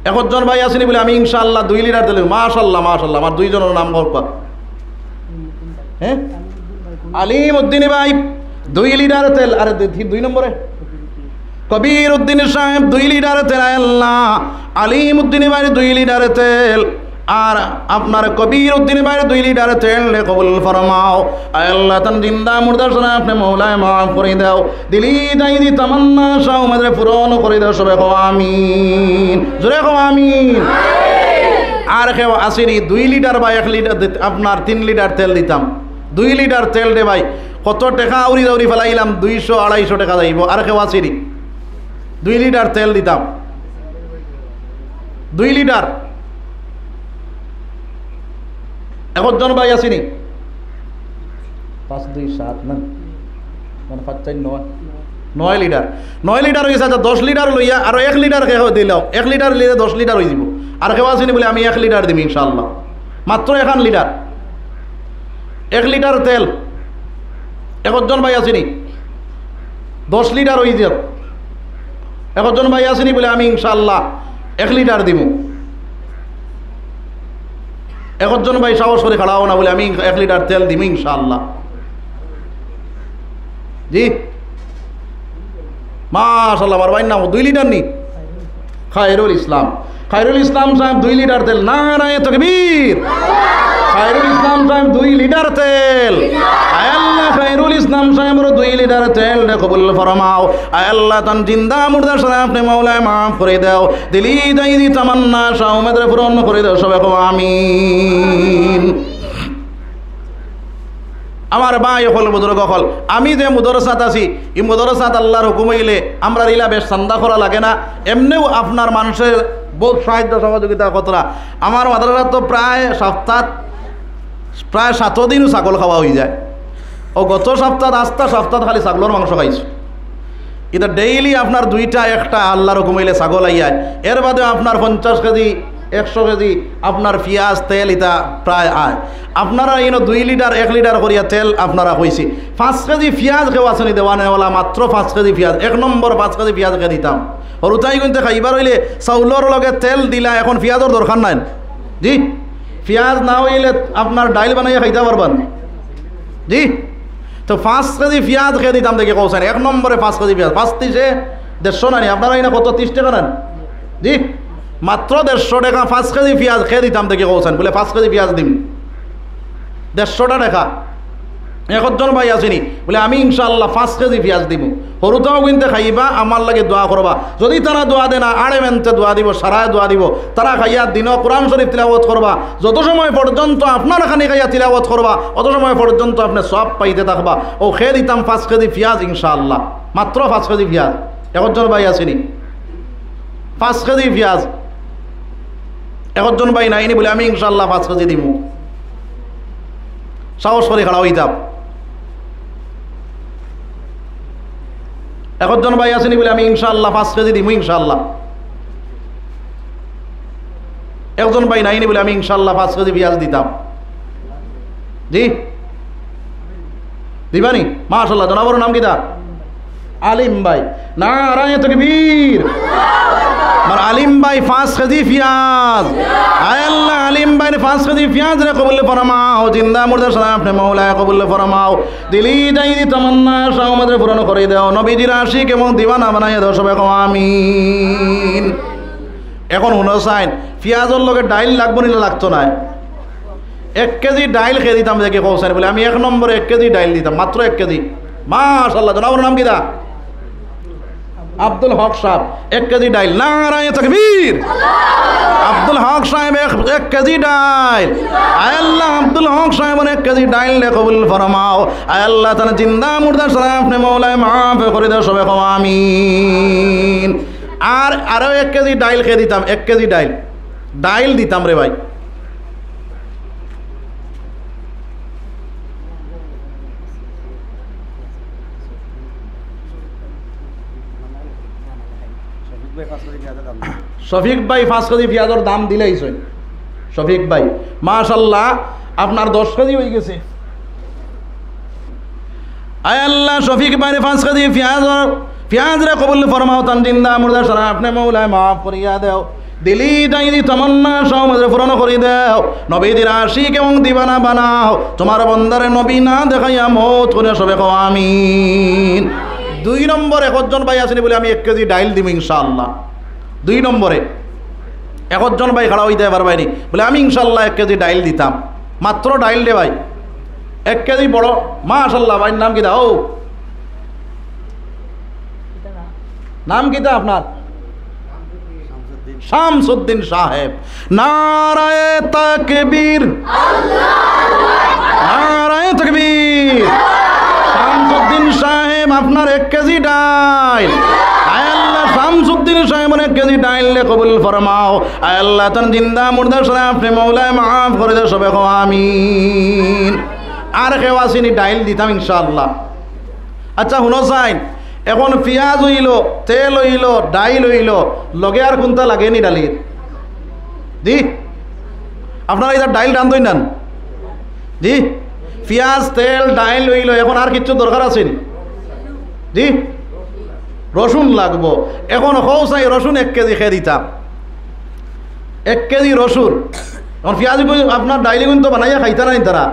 একজন ভাই আসেনি বলে আমি ইনশাআল্লাহ 2 লিটার তেল। মাশাআল্লাহ মাশাআল্লাহ। আমার 2 জনের নাম বলবা। হ্যাঁ আলিম উদ্দিন ভাই 2 লিটার তেল। আরে 2 নম্বরে কবির উদ্দিন সাহেব 2 লিটার তেল। আল্লাহ আলিম উদ্দিন ভাই 2 লিটার তেল। আর আপনার কবির উদ্দিন ভাই 2 লিটার তেল কবুল ফরমাও। আল্লাহ তান জিন্দা মুর্দা শরফ আপনি মাওলায় মাফ করে দাও। দিলি দাইরি তামান্না সওদরে পূরণ করে দাও। সবাই কও আমিন। জোরে কও আমিন। আর কেউ আসেনি 2 লিটার বা 1 লিটার আপনার 3 লিটার তেল দিতাম। 2 লিটার তেল দে ভাই কত টাকা আউরি দাউরি ফেলাইলাম 200-250 টাকা যাইব আর কেউ আসিনি 2 লিটার তেল দিতাম 2 লিটার একজন ভাই আসিনি 5 2 7 না মানে 5 4 9 লিটার 9 লিটার হয়েছে আচ্ছা 10 লিটার লইয়া আর 1 লিটার খেয়ে দিলাম 1 লিটার লিলে 10 লিটার হয়ে যাব আর কেউ আসিনি বলে আমি 1 লিটার দিম ইনশাআল্লাহ মাত্র 1 লিটার 1 লিটার তেল একজন ভাই আসিনি 10 লিটার হয়ে যাব একজন ভাই আসিনি বলে আমি ইনশাআল্লাহ 1 লিটার দিব একজন ভাই সাহস করে খাড়াও না বলে আমি 1 লিটার তেল দিব ইনশাআল্লাহ জি মাশাআল্লাহ আমার ভাই নাম 2 লিটার নি খায়রুল ইসলাম সাহেব 2 লিটার তেল নারায়ে তাকবীর খায়রুল ইসলাম সাহেব 2 লিটার তেল আল্লাহ খায়রুল ইসলাম সাহেবের 2 লিটার তেল রে কবুল ফরমাও আল্লাহ তান জিন্দা মুর্দা শরীফ নে মাওলা মাফ করে দাও দিলি দাইদি তামান্না শাওমেদরে পূরণ করে দাও সবাই কও আমিন আমার ভাই হল বুজুর্গ হল আমি যে মুদরসাত আছি এই মুদরসাত আল্লাহর হুকুম হইলে আমরা রিলা বেশ চান্দা করা লাগে না এমনিও আপনার মানুষের বহুত সাহায্য সহযোগিতা কতরা আমার মাদ্রাসা তো প্রায় 7 দিনও ছাগল খাওয়া হয়ে যায় ও গত সপ্তাহ আস্তা সপ্তাহ খালি ছাগলের মাংস খাইছো এটা ডেইলি আপনার 2টা 1টা আল্লাহর হুকুম হইলে ছাগল আইয়ায় এর বাদে আপনার 50 কেজি 100 কেজি আপনার পেঁয়াজ তেল এটা প্রায় আয় আপনারা ইনো 2 লিটার 1 লিটার করিয়া তেল আপনারা কইছি 5 কেজি পেঁয়াজ কেউ আসেনি দেওয়ানেওয়ালা মাত্র 5 কেজি পেঁয়াজ 1 নম্বর 5 কেজি পেঁয়াজ খেয়ে দিতাম আর উঠাই কিন্তু খাইবার হইলে চাউলের লগে তেল দিলা এখন পেঁয়াজের দরকার নাই জি পেঁয়াজ না হইলে আপনার ডাইল বানাইয়া খাইতে পারবেন জি তো 5 কেজি পেঁয়াজ খেয়ে দিতাম দেখে কৌছেন 1 নম্বরে 5 কেজি পেঁয়াজ 5 30 150 নানি আপনারা না কত 30 টাকা নেন জি মাত্র 150 টাকা 5 কেজি পেঁয়াজ খেয়ে দিতাম দেখে কৌছেন বলে 5 কেজি পেঁয়াজ দিম 150 টাকা একজন ভাই আসেনি বলে আমি ইনশাআল্লাহ 5 কেজি পেঁয়াজ দিব হরুতাও কিন্তু খাইবা আমার লাগে দোয়া করবা যদি তারা দোয়া দেয় না আড়ে মেনতে দোয়া দিব সারায় দোয়া দিব তারা খাইয়া দিন কোরআন শরীফ তিলাওয়াত করবা যত সময় পর্যন্ত আপনার এখানে খাইয়া তিলাওয়াত করবা অত সময় পর্যন্ত আপনি সব পাইতে থাকবা ও খেয়ে দিতাম 5 কেজি পেঁয়াজ ইনশাআল্লাহ মাত্র 5 কেজি পেঁয়াজ একজন ভাই আসেনি 5 কেজি পেঁয়াজ একজন ভাই নাইনি বলে আমি ইনশাআল্লাহ 5 কেজি দিব সাহস করে খাড়া হইতাম একজন ভাই আসেনি বলে আমি ইনশাআল্লাহ 5 কেজি দিব ইনশাআল্লাহ একজন ভাই নাইনি বলে আমি ইনশাআল্লাহ 5 কেজি পেঁয়াজ দিতাম জি দিবানি মাশাআল্লাহ জনাবর নাম কিটা আলিম ভাই নারায়ে তাকবীর আমার আলিম ভাই 5 কেজি পেঁয়াজ আয় আল্লাহ আলিম ভাই 5 কেজি পেঁয়াজ রে কবুল ফরমাও জিন্দা মুর্দা শরীফ আপনি মাওলা কবুল ফরমাও দিলি দাইদি তামান্না শাওমেদরে পূরণ করে দাও নবীজির আশিক এবং দিওয়ানা বানাইয়া দাও সবাই কও আমিন এখন হুনসাইন পেঁয়াজের লগে ডাইল লাগবো নিলে লাগতো না 1 কেজি ডাইল খেয়ে দিতাম দেখে কৌসাইন বলে আমি 1 নম্বরে 1 কেজি ডাইল দিতাম মাত্র 1 কেজি মাশাআল্লাহ জনাবর নাম কিটা আব্দুল হক সাহেব 1 কেজি ডাইল নারায়ে তাকবীর আব্দুল হক সাহেব 1 কেজি ডাইল আয় আল্লাহ আব্দুল হক সাহেবের 1 কেজি ডাইল রে কবুল ফরমাও আয় আল্লাহ তাআলা জিন্দা মুর্দা শরীফ নে মাওলা মাফ করে দাও সবাই কও আমিন আর আরো 1 কেজি ডাইল খেয়ে দিতাম 1 কেজি ডাইল দিতাম রে ভাই শফিক ভাই 5 কেজি পেঁয়াজের দাম দিলেইছেন শফিক ভাই মাশাআল্লাহ আপনার 10 কেজি হয়ে গেছে আয় আল্লাহ শফিক ভাই 5 কেজি পেঁয়াজ রে কবুল ফরমাও তান জিন্দা মুর্দা শরীফ আপনি মাওলা মাফ করিয়া দাও দিলি দাইদি তামান্না শাওমেদরে পূরণ করে দাও নবীদের আশিক এবং দিওয়ানা বানাও তোমার বান্দারে নবী না দেখাইয়া মওত করে সবে কও আমিন 2 নম্বরে একজন ভাই আসেনি বলে আমি 1 কেজি ডাইল দিব ইনশাআল্লাহ 2 নম্বরে একজন ভাই খাড়া হইতে পারবাইনি বলে আমি ইনশাআল্লাহ 1 কেজি ডাইল দিতাম মাত্র ডাইল দে ভাই 1 কেজি বড় মাশাআল্লাহ ভাই নাম কিটা ও নাম কিটা আপনার শামসুদ্দিন সাহেব নারায়ে তাকবীর আল্লাহু আকবার নারায়ে তাকবীর। শামসুদ্দিন সাহেব আপনার 1 কেজি ডাইল, আয় আল্লাহ শামসুদ্দিন সাহেবের 1 কেজি ডাইল কবুল ফরমাও। আয় আল্লাহ তার জিন্দা মুর্দা সারা আপনি মৌলায় মাফ করে দাও সবে কও আমিন। আর কেউ আসেনি ডাইল দিতাম ইনশাআল্লাহ। আচ্ছা শুনো চাই, এখন পিঁয়াজ হইল, তেল হইল, ডাইল হইল, লগে আর কোনটা লাগেনি ডালির জি? আপনারা এটা ডাইল রান্ধই নান জি? পিঁয়াজ তেল ডাইল হইল, এখন আর কিছু দরকার আছে জি? রসুন লাগবো। এখন হও চাই রসুন 1 কেজি খেয়ে দিতাম, 1 কেজি রসুন। এখন পেঁয়াজ আপনার ডাইলি কিন্তু বানাইয়া খাইতে নাই তারা,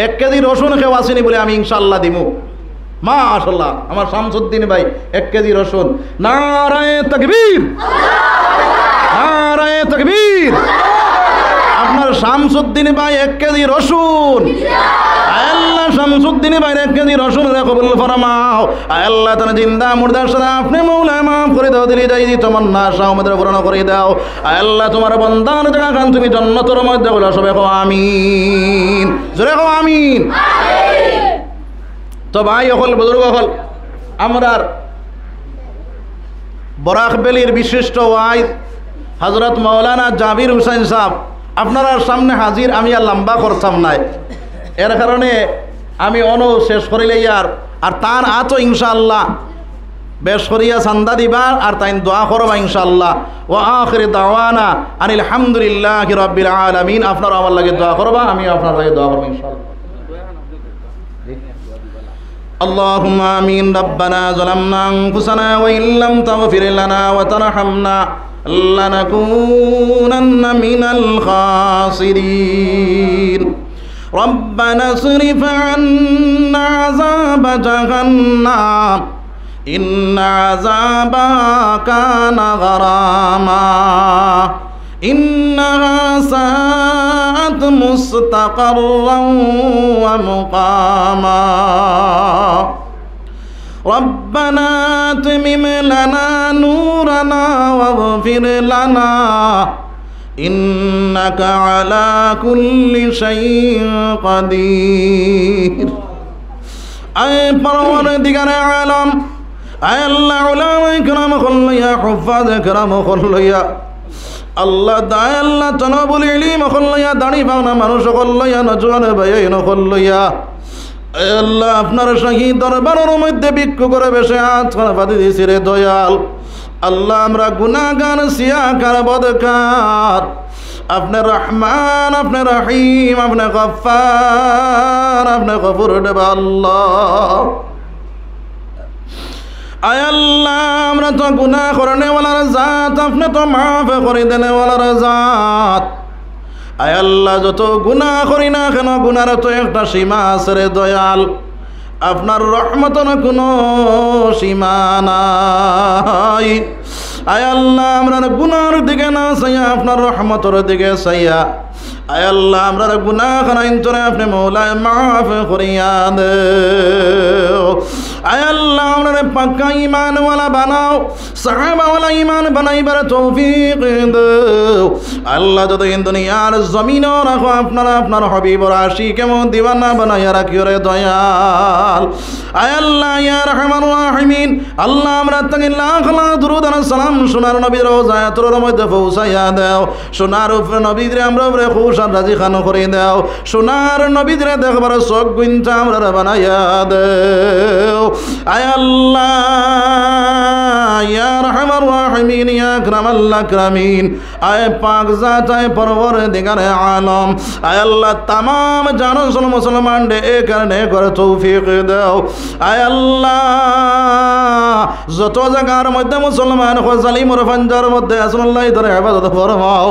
1 কেজি রসুন খেয়ে আসেনি বলে আমি ইনশাল্লাহ দিমু। মাশাআল্লাহ আমার শামসুদ্দিন ভাই 1 কেজি রসুন। নারায়ে তাকবীর, নারায়ে তাকবীর। আপনার শামসুদ্দিন ভাই 1 কেজি রসুন, আল্লাহ শামসুদ্দিন ভাই 1 কেজি রসুন কবুল ফরমাও। আল্লাহ তার জিন্দা মুর্দা সারা আপনি মৌলায় মাফ করে দাও, দিলি যাই দি তোমার না আশা আমাদের পূরণ করে দাও। আল্লাহ তোমার বন্দার জায়গা খান তুমি জান্নাতের মধ্যে বলো সবে কও আমিন, জোরে কও আমিন। তো ভাই হল বুজুর্গ হল, আমরার বরাকবেলির বিশিষ্ট ওয়াইজ হযরত মাওলানা জাবির হুসাইন সাহেব আপনার সামনে হাজির। আমি আর লম্বা করতাম নাই, এর কারণে আমি শেষ করিলে আর তার আতো ইনশাআল্লাহ বেশ করিয়া চান্দা দিবার আর তাই দোয়া করবা ইনশাআল্লাহ। ওয়া আখির দাওয়ানা আনিল হামদুলিল্লাহি রাব্বিল আলামিন। আপনারা আমার লাগে দোয়া করবা, আমি আপনার লাগে দোয়া করব ইনশাআল্লাহ। اللهم آمين. ربنا ظلمنا أنفسنا وإن لم تغفر لنا وترحمنا لنكونن من الخاسرين. ربنا اصرف عنا عذاب جهنم إن عذابها كان غراما إنها ساءت مستقرا ومقاما. ربنا أتمم لنا نورنا واغفر لنا إنك على كل شيء قدير. أي پروردگار عالم، أي الله علماء کرام خلیا، حفاظ کرام خلیا، আল্লাহ দায় আল্লাহ তনবুল ইলম খল্লয়া, দাড়ি পাওনা মানুষ খল্লয়া, নজওয়ান ভাইয়াইন খল্লয়া, আল্লাহ আপনার শাহী দরবারের মধ্যে ভিক্ষু করে বেশে আত্মা দিয়েছি রে দয়াল। আল্লাহ আমরা গুনাহগার, সিয়াকার, বদকার, আপনি রহমান, আপনি রহিম, আপনি গফফার, আপনি গফুর দেবা আল্লাহ। আয় আল্লাহ আমরা তো গুনাহ করনেওয়ালার জাত, আপনি তো মাফ করে দেনেওয়ালার জাত। আয় আল্লাহ যত গুনাহ করি না কেন গুনার তো একটা সীমা আছে রে দয়াল। আপনার রহমতের কোনো সীমা নাই। আয় আল্লাহ আমরা গুনার দিকে না চাইয়া আপনার রহমতের দিকে চাইয়া, আয় আল্লাহ আমরা গুনাহ খানাইন তোরে আপনি মৌলায় মাফ করিয়া দেও। আয় আল্লাহ আমরা পাক্কা ঈমানওয়ালা বানাও, সাহাবাওয়ালা ঈমান বানাইবার তৌফিক দাও। আল্লাহ যতদিন দুনিয়ার জমিনও রাখো আপনারা আপনার হাবিবর আশিক কেমন দিওয়ানা বানাইয়া রাখিও রে দয়াল। আয় আল্লাহ ইয়া রহমান রাহিমিন, আল্লাহ আমরা তাকে লাখ লাখ দুরূদ আর সালাম সোনার নবীর রওজায়াতের মধ্যে পৌঁছাইয়া দাও। সোনার উপরে নবীরে আমরা উপরে খুশ আর রাজি খান করে দাও। সোনার নবীরে দেখবার চোখ গুঞ্জা আমরা বানাইয়া দেও। আয় আল্লাহ ইয়া রহমান রাহিমিন, ইয়া আকরামাল আকরামিন, আয় পাক জাত, আয় পরওয়ারদিগার আলম, আয় আল্লাহ तमाम জানো মুসলমান দে এ কারণে করে তৌফিক দাও। আয় আল্লাহ যত জায়গার মধ্যে মুসলমান জালিমর ফাঞ্জার মধ্যে আছেন আল্লাহ ধরে হেফাজত ফরমাও।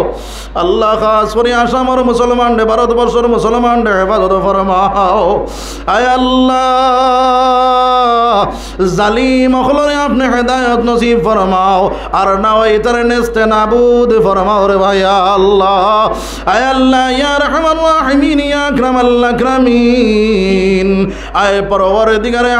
আল্লাহ খাস করে আসামর মুসলমান দে, ভারতবর্ষের মুসলমান দে হেফাজত ফরমাও। আয় আল্লাহ জালিম অখলরে আপনি হেদায়ত নসিব ফরমাও আর না ওই তার নেস্তে নাবুদ ফরমাও রে ভাই ইয়া আল্লাহ, আয় আল্লাহ ইয়া রাহমান রাহিমিন ইয়া আকরামাল আকরামিন, আয় পরওয়ারদিগারে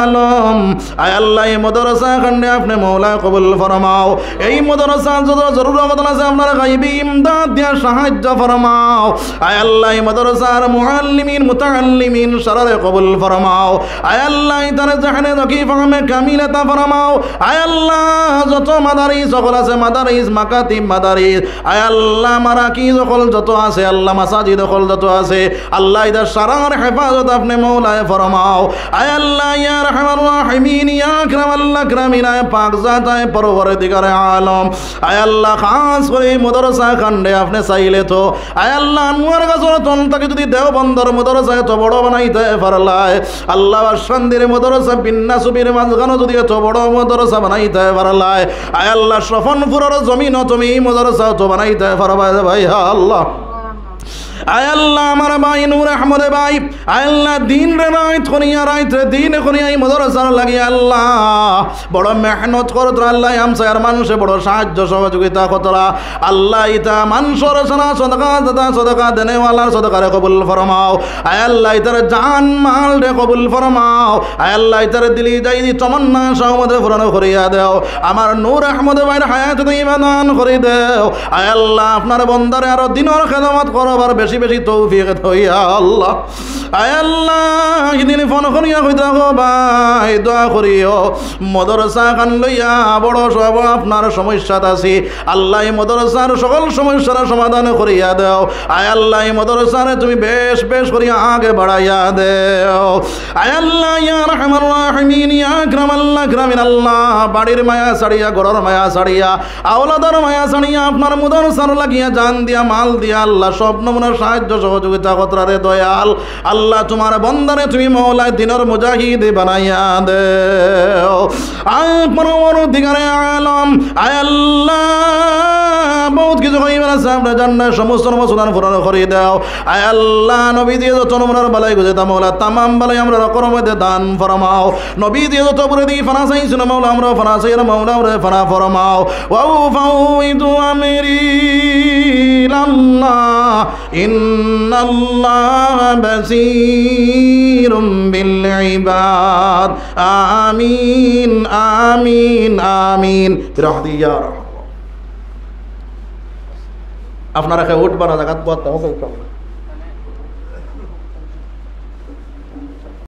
আলম, আয় আল্লাহ এই মাদ্রাসা খানে আপনি মওলা কবুল ফরমাও। এই মাদ্রাসা যত জরুরত আছে আপনার গায়বী ইমদাদ দিয়া সাহায্য ফরমাও। আয় আল্লাহ এই মাদ্রাসার মুআল্লিমিন মুতাআল্লিমিন সারারে কবুল ফরমাও। আয় আল্লাহ তার জাহানে দকি ফাহমে কামিল আতা ফরমাও। আয় আল্লাহ যত মাদারিস সকল আছে, মাদারিস মাকাতিব মাদারিস, আয় আল্লাহ মারাকি সকল যত আছে, আল্লাহ মাসাজিদ সকল যত আছে, আল্লাহ ইদার সারার হেফাজত আপনি মওলায় ফরমাও। আয় আল্লাহ ইয়া রাহমান রাহিমিন ইয়া আকরামাল আকরামিন, আয় পাক জাত আয় পরওয়ারদিগারে আলম, আয় আল্লাহ খাস করে মাদ্রাসা খান্ডে আপনি চাইলে তো আয় আল্লাহ আনোয়ার গাছর তন তাকে যদি দেওবন্দর মাদ্রাসা এত বড় বানাইতে পারলায়, আল্লাহ শান্তির মাদ্রাসা বিন্যাসুবির মাঝখানে যদি এত বড় মাদ্রাসা বানাইতে পারলায়, আয় আল্লাহ সফনপুরের জমিনও তুমি মাদ্রাসা তো বানাইতে পারবা ভাই আল্লাহ। আয় আল্লাহ আমার ভাই নূর আহমদ ভাই, আয় আল্লাহ দিন রে রাত করিয়া রাত রে দিন করিয়া এই মাদ্রাসার লাগিয়া আল্লাহ বড় মেহনত করত আল্লাহ, আমসার মানুষে বড় সাহায্য সহযোগিতা করতরা আল্লাহ, ইতা মানুষের সারা সদকা দাদা সদকা দেনেওয়ালার সদকারে কবুল ফরমাও। আয় আল্লাহ ইতার জান মাল রে কবুল ফরমাও। আয় আল্লাহ ইতার দিলি যাই দি তমন্না সহমদে পূরণ করিয়া দেও, আমার নূর আহমদ ভাইয়ের হায়াত ইমাদান করে দেও। আয় আল্লাহ আপনার বন্দারে আরো দিনের খেদমত করবার বেশি বেশি তৌফিক দাও ইয়া আল্লাহ। আয় আল্লাহ সেদিন ফোন করিয়া কই থাকো ভাই দোয়া করিও মাদ্রাসা খান লইয়া বড় সব আপনার সমস্যাত আছি, আল্লাহ এই মাদ্রাসার সকল সমস্যার সমাধান করিয়া দাও। আয় আল্লাহ এই মাদ্রাসারে তুমি বেশ বেশ করিয়া আগে বাড়াইয়া দেও। আয় আল্লাহ ইয়া রাহমান রাহিমিন ইয়া আকরামাল আকরামিন, আল্লাহ বাড়ির মায়া ছাড়িয়া ঘরের মায়া ছাড়িয়া আওলাদের মায়া ছাড়িয়া আপনার মাদ্রাসার লাগিয়া জান দিয়া মাল দিয়া আল্লাহ সব নমুনার সাহায্য সহযোগিতা কতরারে দয়াল আল্লাহ তোমার বন্দারে তুমি মওলায় দিনের মুজাহিদ বানাইয়া দেও। আয় পরওয়ারদিগারে আলম, আয় আল্লাহ বহুত কিছু কইবার আছে আমরা জান্নাত সমস্ত নমসুদান পূরণ করে দাও। আয় আল্লাহ নবী দিয়ে যত নমুনার বালাই গুজে তা মওলা তামাম বালাই আমরা রকর মধ্যে দান ফরমাও। নবী দিয়ে যত পুরে দিয়ে ফানা চাইছিল মওলা আমরা ফানা চাইরা মওলা আমরা ফানা ফরমাও। ওয়াউ ফাউইদু আমরি ইলাল্লাহ ইন্নাল্লাহ বাসীরুম বিল ইবাদ। আমিন আমিন আমিন বিরহমাতিকা ইয়া রাহমান। আপনারা উঠবার জায়গা